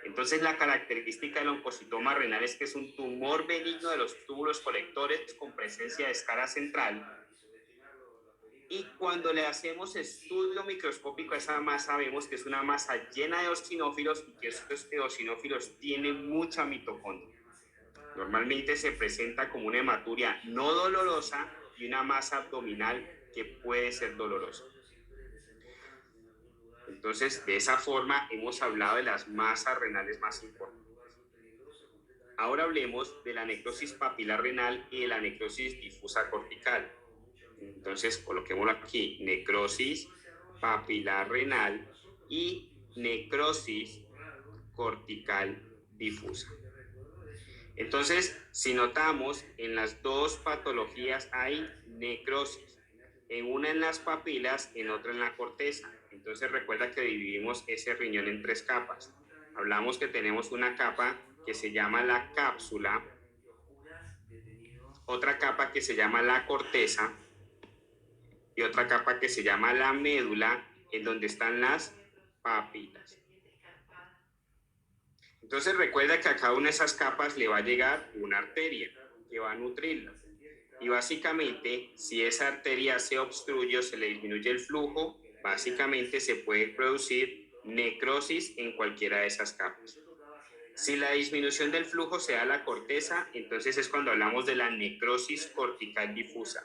Entonces la característica del oncocitoma renal es que es un tumor benigno de los túbulos colectores con presencia de escara central. Y cuando le hacemos estudio microscópico a esa masa, vemos que es una masa llena de eosinófilos y que estos eosinófilos tienen mucha mitocondria. Normalmente se presenta como una hematuria no dolorosa y una masa abdominal que puede ser dolorosa. Entonces, de esa forma hemos hablado de las masas renales más importantes. Ahora hablemos de la necrosis papilar renal y de la necrosis difusa cortical. Entonces, coloquémoslo aquí, necrosis papilar renal y necrosis cortical difusa. Entonces, si notamos, en las dos patologías hay necrosis, en una en las papilas, en otra en la corteza. Entonces, recuerda que dividimos ese riñón en tres capas. Hablamos que tenemos una capa que se llama la cápsula, otra capa que se llama la corteza y otra capa que se llama la médula, en donde están las papilas. Entonces recuerda que a cada una de esas capas le va a llegar una arteria que va a nutrirla. Y básicamente, si esa arteria se obstruye o se le disminuye el flujo, básicamente se puede producir necrosis en cualquiera de esas capas. Si la disminución del flujo se da a la corteza, entonces es cuando hablamos de la necrosis cortical difusa.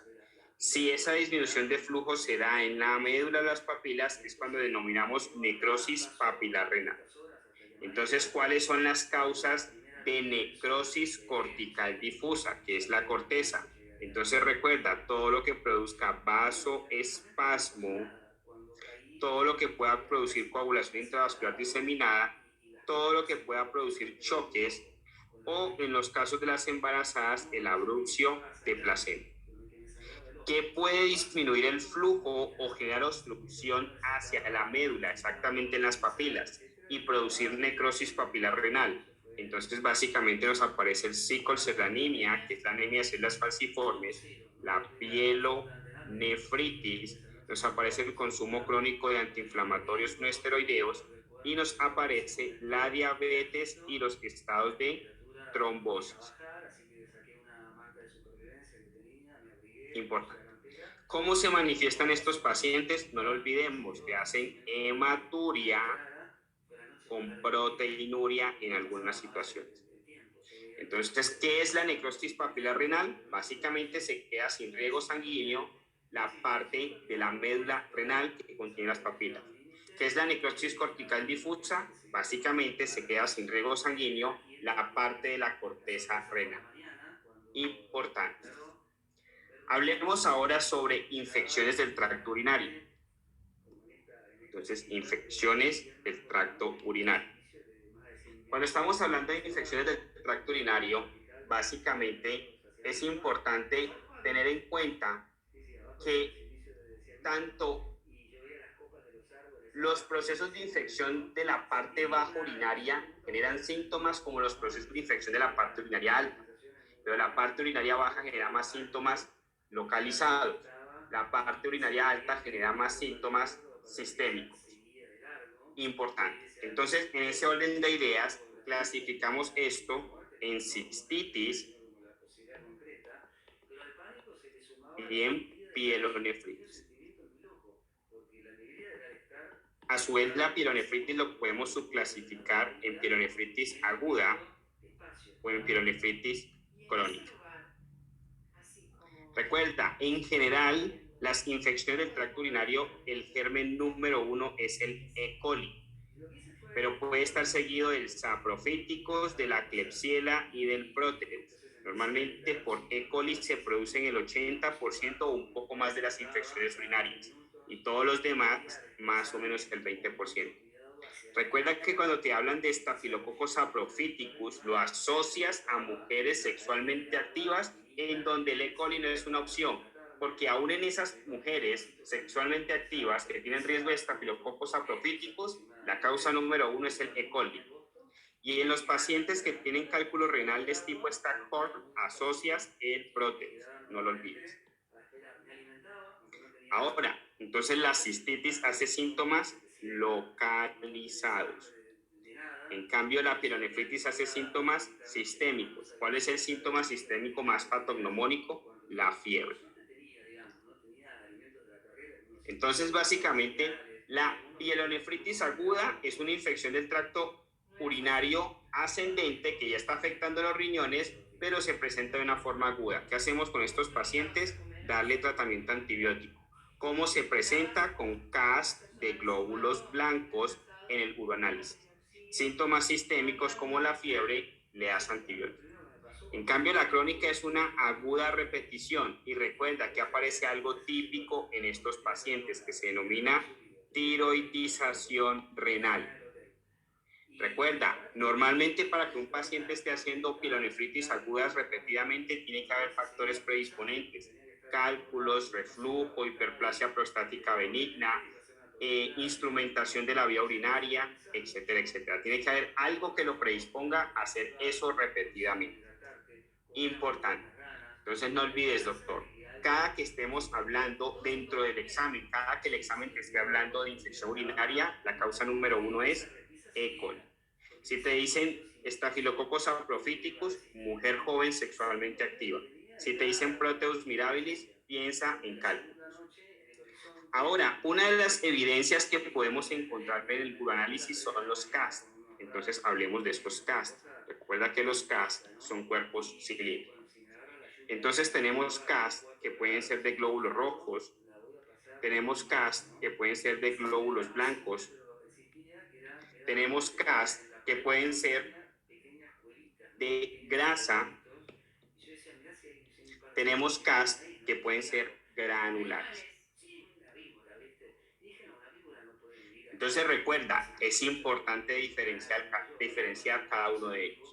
Si esa disminución de flujo se da en la médula de las papilas, es cuando denominamos necrosis papilar renal. Entonces, ¿cuáles son las causas de necrosis cortical difusa, que es la corteza? Entonces, recuerda, todo lo que produzca vasoespasmo, todo lo que pueda producir coagulación intravascular diseminada, todo lo que pueda producir choques o, en los casos de las embarazadas, el abrupcio de placenta. ¿Qué puede disminuir el flujo o generar obstrucción hacia la médula, exactamente en las papilas, y producir necrosis papilar renal? Entonces, básicamente nos aparece el sickle cell anemia, que es la anemia de células falciformes, la pielonefritis, nos aparece el consumo crónico de antiinflamatorios no esteroideos y nos aparece la diabetes y los estados de trombosis. Importante. ¿Cómo se manifiestan estos pacientes? No lo olvidemos, que hacen hematuria con proteinuria en algunas situaciones. Entonces, ¿qué es la necrosis papilar renal? Básicamente se queda sin riego sanguíneo la parte de la médula renal que contiene las papilas. ¿Qué es la necrosis cortical difusa? Básicamente se queda sin riego sanguíneo la parte de la corteza renal. Importante. Hablemos ahora sobre infecciones del tracto urinario. Entonces, infecciones del tracto urinario. Cuando estamos hablando de infecciones del tracto urinario, básicamente es importante tener en cuenta que tanto los procesos de infección de la parte baja urinaria generan síntomas como los procesos de infección de la parte urinaria alta, pero la parte urinaria baja genera más síntomas localizados. La parte urinaria alta genera más síntomas sistémicos. Importante. Entonces, en ese orden de ideas, clasificamos esto en cistitis y en pielonefritis. A su vez, la pielonefritis lo podemos subclasificar en pielonefritis aguda o en pielonefritis crónica. Recuerda, en general, las infecciones del tracto urinario, el germen número 1 es el E. coli, pero puede estar seguido del saprophyticus, de la Klebsiella y del Proteus. Normalmente por E. coli se producen el 80% o un poco más de las infecciones urinarias y todos los demás más o menos el 20%. Recuerda que cuando te hablan de Staphylococcus saprophyticus lo asocias a mujeres sexualmente activas en donde el E. coli no es una opción, porque aún en esas mujeres sexualmente activas que tienen riesgo de Staphylococcus saprophyticus, la causa número 1 es el E. coli. Y en los pacientes que tienen cálculos renales tipo Stackport, asocias el Proteus, no lo olvides. Ahora, entonces la cistitis hace síntomas localizados. En cambio, la pielonefritis hace síntomas sistémicos. ¿Cuál es el síntoma sistémico más patognomónico? La fiebre. Entonces, básicamente, la pielonefritis aguda es una infección del tracto urinario ascendente que ya está afectando los riñones, pero se presenta de una forma aguda. ¿Qué hacemos con estos pacientes? Darle tratamiento antibiótico. ¿Cómo se presenta? Con CAS de glóbulos blancos en el uroanálisis. Síntomas sistémicos como la fiebre, le das antibiótico. En cambio, la crónica es una aguda repetición y recuerda que aparece algo típico en estos pacientes que se denomina tiroidización renal. Recuerda, normalmente para que un paciente esté haciendo pielonefritis agudas repetidamente tiene que haber factores predisponentes, cálculos, reflujo, hiperplasia prostática benigna, instrumentación de la vía urinaria, etcétera, etcétera. Tiene que haber algo que lo predisponga a hacer eso repetidamente. Importante. Entonces no olvides, doctor, cada que estemos hablando dentro del examen, cada que el examen te esté hablando de infección urinaria, la causa número 1 es E. coli. Si te dicen Staphylococcus aurophyticus, mujer joven sexualmente activa. Si te dicen Proteus mirabilis, piensa en cálculos. Ahora, una de las evidencias que podemos encontrar en el uroanálisis son los CAST. Entonces, hablemos de estos CAST. Recuerda que los CAST son cuerpos cilíndricos. Entonces, tenemos CAST que pueden ser de glóbulos rojos, tenemos CAST que pueden ser de glóbulos blancos, tenemos CAST que pueden ser de grasa, tenemos CAST que pueden ser granulares. Entonces recuerda, es importante diferenciar cada uno de ellos.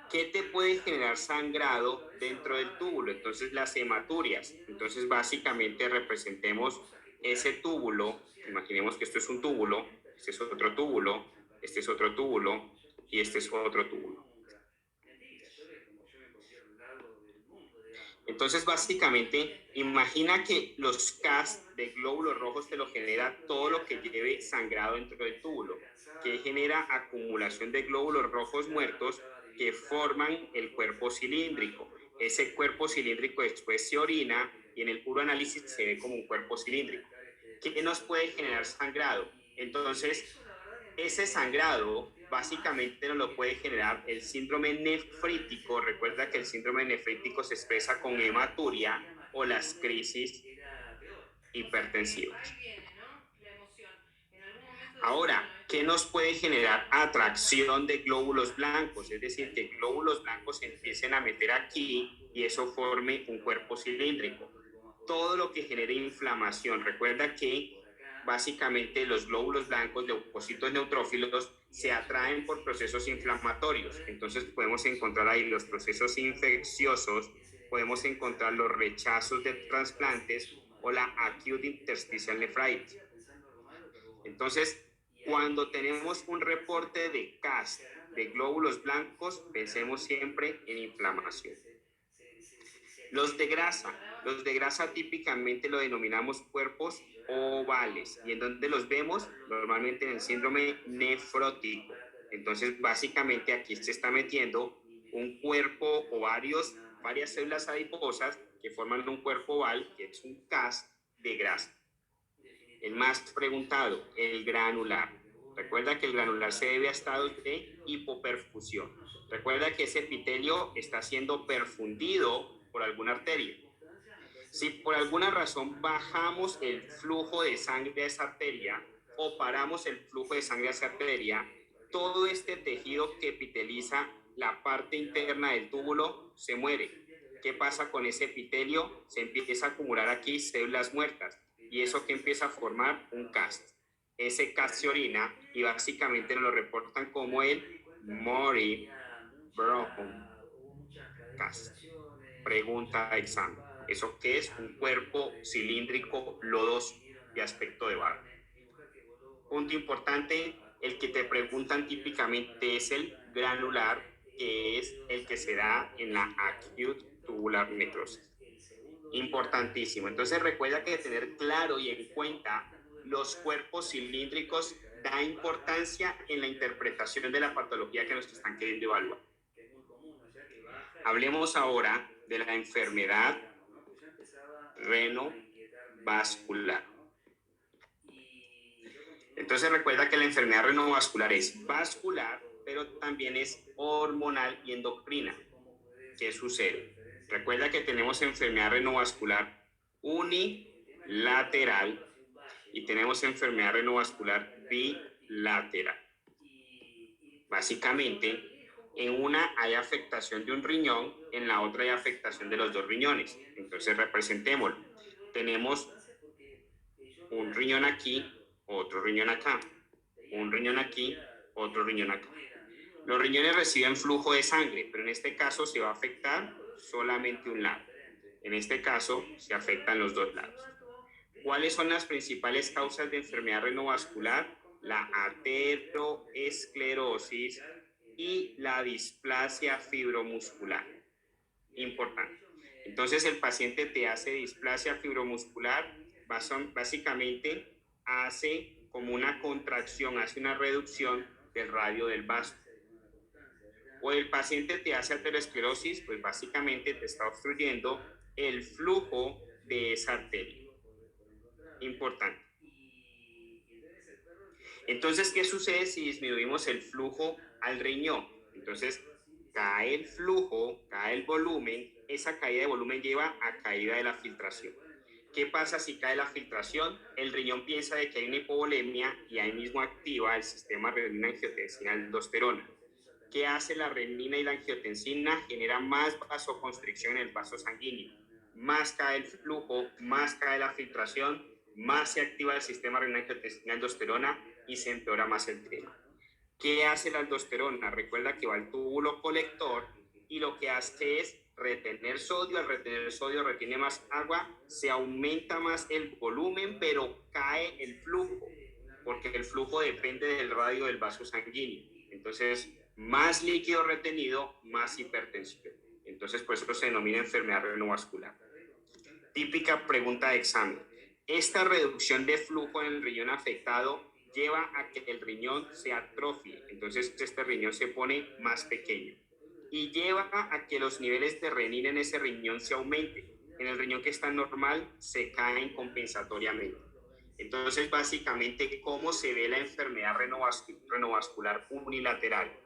¿Qué te puede generar sangrado dentro del túbulo? Entonces las hematurias. Entonces básicamente representemos ese túbulo. Imaginemos que esto es un túbulo, este es otro túbulo, este es otro túbulo y este es otro túbulo. Entonces, básicamente, imagina que los CAS de glóbulos rojos te lo genera todo lo que lleve sangrado dentro del túbulo, que genera acumulación de glóbulos rojos muertos que forman el cuerpo cilíndrico. Ese cuerpo cilíndrico después se orina y en el uroanálisis se ve como un cuerpo cilíndrico. ¿Qué nos puede generar sangrado? Entonces, ese sangrado básicamente nos lo puede generar el síndrome nefrítico. Recuerda que el síndrome nefrítico se expresa con hematuria o las crisis hipertensivas. Ahora, ¿qué nos puede generar atracción de glóbulos blancos? Es decir, que glóbulos blancos se empiecen a meter aquí y eso forme un cuerpo cilíndrico. Todo lo que genere inflamación. Recuerda que básicamente los glóbulos blancos, leucocitos neutrófilos, se atraen por procesos inflamatorios. Entonces podemos encontrar ahí los procesos infecciosos, podemos encontrar los rechazos de trasplantes o la acute interstitial nephritis. Entonces, cuando tenemos un reporte de CAST de glóbulos blancos, pensemos siempre en inflamación. Los de grasa típicamente lo denominamos cuerpos ovales. ¿Y en dónde los vemos? Normalmente en el síndrome nefrótico. Entonces, básicamente aquí se está metiendo un cuerpo o varias células adiposas que forman un cuerpo oval, que es un CAS de grasa. El más preguntado, el granular. Recuerda que el granular se debe a estados de hipoperfusión. Recuerda que ese epitelio está siendo perfundido por alguna arteria. Si por alguna razón bajamos el flujo de sangre a esa arteria o paramos el flujo de sangre a esa arteria, todo este tejido que epiteliza la parte interna del túbulo se muere. ¿Qué pasa con ese epitelio? Se empieza a acumular aquí células muertas y eso que empieza a formar un CAST. Ese CAST se orina y básicamente nos lo reportan como el Mori Brown CAST. Pregunta de examen. ¿Eso qué es? Un cuerpo cilíndrico lodoso de aspecto de barro. Punto importante, el que te preguntan típicamente es el granular, que es el que se da en la acute tubular necrosis. Importantísimo. Entonces recuerda que tener claro y en cuenta los cuerpos cilíndricos da importancia en la interpretación de la patología que nos están queriendo evaluar. Hablemos ahora de la enfermedad renovascular. Entonces recuerda que la enfermedad renovascular es vascular, pero también es hormonal y endocrina. ¿Qué sucede? Recuerda que tenemos enfermedad renovascular unilateral y tenemos enfermedad renovascular bilateral. Básicamente, En una hay afectación de un riñón, en la otra hay afectación de los dos riñones. Entonces representémoslo. Tenemos un riñón aquí, otro riñón acá, un riñón aquí, otro riñón acá. Los riñones reciben flujo de sangre, pero en este caso se va a afectar solamente un lado. En este caso se afectan los dos lados. ¿Cuáles son las principales causas de enfermedad renovascular? La ateroesclerosis y la displasia fibromuscular. Importante. Entonces el paciente te hace displasia fibromuscular, básicamente hace como una contracción, hace una reducción del radio del vaso. O el paciente te hace aterosclerosis, pues básicamente te está obstruyendo el flujo de esa arteria. Importante. Entonces, ¿qué sucede si disminuimos el flujo al riñón? Entonces, cae el flujo, cae el volumen, esa caída de volumen lleva a caída de la filtración. ¿Qué pasa si cae la filtración? El riñón piensa de que hay una hipovolemia y ahí mismo activa el sistema renina-angiotensina-aldosterona. ¿Qué hace la renina y la angiotensina? Genera más vasoconstricción en el vaso sanguíneo. Más cae el flujo, más cae la filtración, más se activa el sistema renina-angiotensina-aldosterona y se empeora más el tema. ¿Qué hace la aldosterona? Recuerda que va al túbulo colector y lo que hace es retener sodio. Al retener sodio retiene más agua, se aumenta más el volumen, pero cae el flujo, porque el flujo depende del radio del vaso sanguíneo. Entonces, más líquido retenido, más hipertensión. Entonces, por eso se denomina enfermedad renovascular. Típica pregunta de examen. Esta reducción de flujo en el riñón afectado lleva a que el riñón se atrofie, entonces este riñón se pone más pequeño y lleva a que los niveles de renina en ese riñón se aumenten. En el riñón que está normal se caen compensatoriamente. Entonces, básicamente, ¿cómo se ve la enfermedad renovascular unilateral?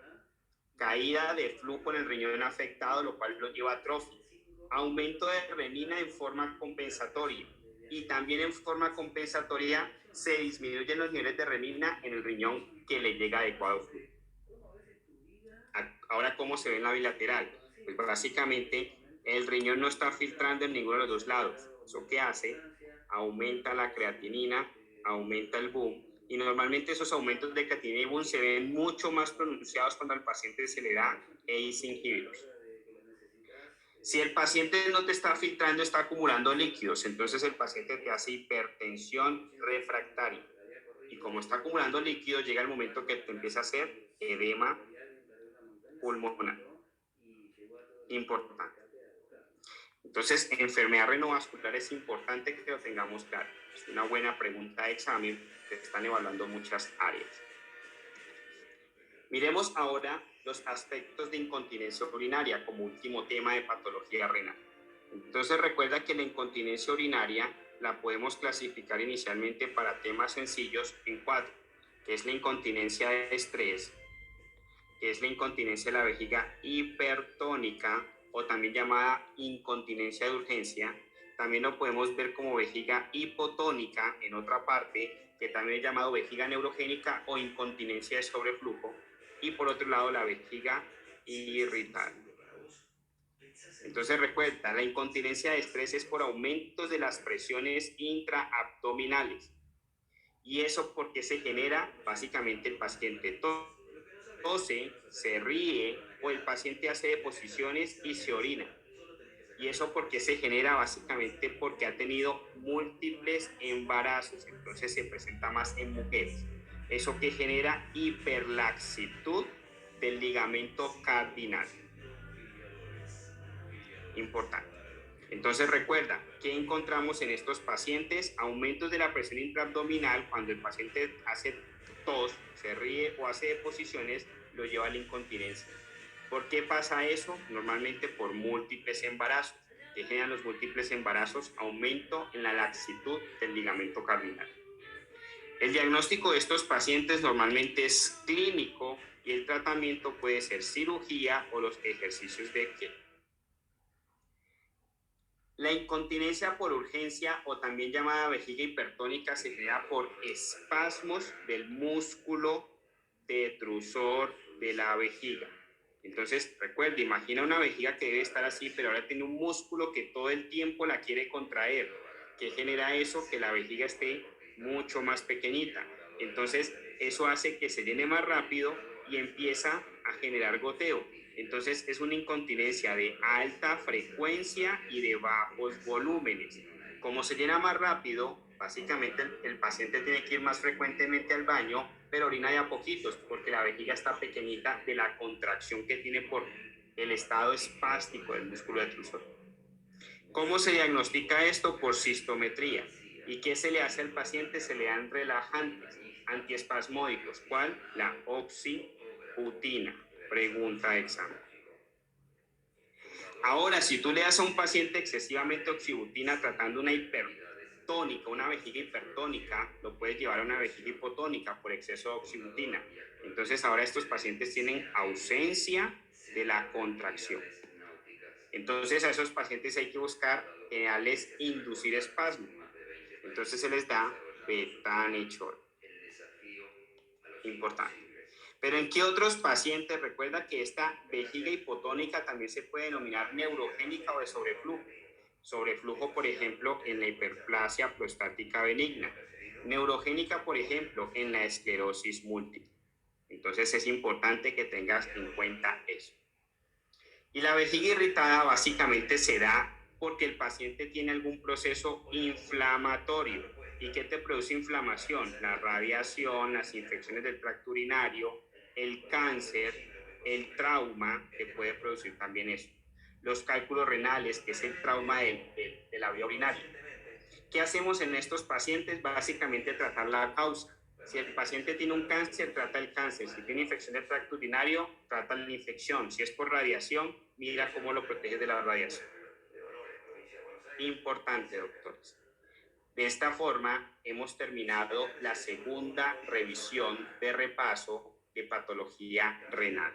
Caída de flujo en el riñón afectado, lo cual lo lleva a atrofia. Aumento de renina en forma compensatoria. Y también en forma compensatoria se disminuyen los niveles de renina en el riñón que le llega adecuado flujo. Ahora, ¿cómo se ve en la bilateral? Pues básicamente el riñón no está filtrando en ninguno de los dos lados. ¿Eso qué hace? Aumenta la creatinina, aumenta el boom, y normalmente esos aumentos de creatinina y boom se ven mucho más pronunciados cuando al paciente se le da ACE inhibitors. Si el paciente no te está filtrando, está acumulando líquidos, entonces el paciente te hace hipertensión refractaria. Y como está acumulando líquidos, llega el momento que te empieza a hacer edema pulmonar. Importante. Entonces, enfermedad renovascular es importante que lo tengamos claro. Es una buena pregunta de examen, que están evaluando muchas áreas. Miremos ahora los aspectos de incontinencia urinaria como último tema de patología renal. Entonces, recuerda que la incontinencia urinaria la podemos clasificar inicialmente para temas sencillos en 4, que es la incontinencia de estrés, que es la incontinencia de la vejiga hipertónica o también llamada incontinencia de urgencia. También lo podemos ver como vejiga hipotónica en otra parte, que también es llamado vejiga neurogénica o incontinencia de sobreflujo. Y por otro lado, la vejiga irritable. Entonces recuerda, la incontinencia de estrés es por aumentos de las presiones intraabdominales. ¿Y eso porque se genera? Básicamente el paciente tose, se ríe o el paciente hace deposiciones y se orina. Y eso porque se genera básicamente porque ha tenido múltiples embarazos, entonces se presenta más en mujeres. Eso que genera hiperlaxitud del ligamento cardinal. Importante. Entonces recuerda, ¿qué encontramos en estos pacientes? Aumentos de la presión intraabdominal cuando el paciente hace tos, se ríe o hace deposiciones, lo lleva a la incontinencia. ¿Por qué pasa eso? Normalmente por múltiples embarazos. ¿Qué generan los múltiples embarazos? Aumento en la laxitud del ligamento cardinal. El diagnóstico de estos pacientes normalmente es clínico y el tratamiento puede ser cirugía o los ejercicios de Kegel. La incontinencia por urgencia o también llamada vejiga hipertónica se genera por espasmos del músculo detrusor de la vejiga. Entonces, recuerde, imagina una vejiga que debe estar así, pero ahora tiene un músculo que todo el tiempo la quiere contraer. ¿Qué genera eso? Que la vejiga esté mucho más pequeñita. Entonces, eso hace que se llene más rápido y empieza a generar goteo. Entonces, es una incontinencia de alta frecuencia y de bajos volúmenes. Como se llena más rápido, básicamente el paciente tiene que ir más frecuentemente al baño, pero orina de a poquitos, porque la vejiga está pequeñita de la contracción que tiene por el estado espástico del músculo detrusor. ¿Cómo se diagnostica esto? Por cistometría. ¿Y qué se le hace al paciente? Se le dan relajantes, antiespasmódicos. ¿Cuál? La oxybutina. Pregunta de examen. Ahora, si tú le das a un paciente excesivamente oxybutina tratando una hipertónica, una vejiga hipertónica, lo puedes llevar a una vejiga hipotónica por exceso de oxybutina. Entonces, ahora estos pacientes tienen ausencia de la contracción. Entonces, a esos pacientes hay que buscar darles inducir espasmo. Entonces, se les da betanechol. Importante. Pero ¿en qué otros pacientes? Recuerda que esta vejiga hipotónica también se puede denominar neurogénica o de sobreflujo. Sobreflujo, por ejemplo, en la hiperplasia prostática benigna. Neurogénica, por ejemplo, en la esclerosis múltiple. Entonces es importante que tengas en cuenta eso. Y la vejiga irritada básicamente se da porque el paciente tiene algún proceso inflamatorio. ¿Y qué te produce inflamación? La radiación, las infecciones del tracto urinario, el cáncer, el trauma, que puede producir también eso. Los cálculos renales, que es el trauma de la vía urinaria. ¿Qué hacemos en estos pacientes? Básicamente tratar la causa. Si el paciente tiene un cáncer, trata el cáncer. Si tiene infección del tracto urinario, trata la infección. Si es por radiación, mira cómo lo protege de la radiación. Importante, doctores. De esta forma, hemos terminado la segunda revisión de repaso de patología renal.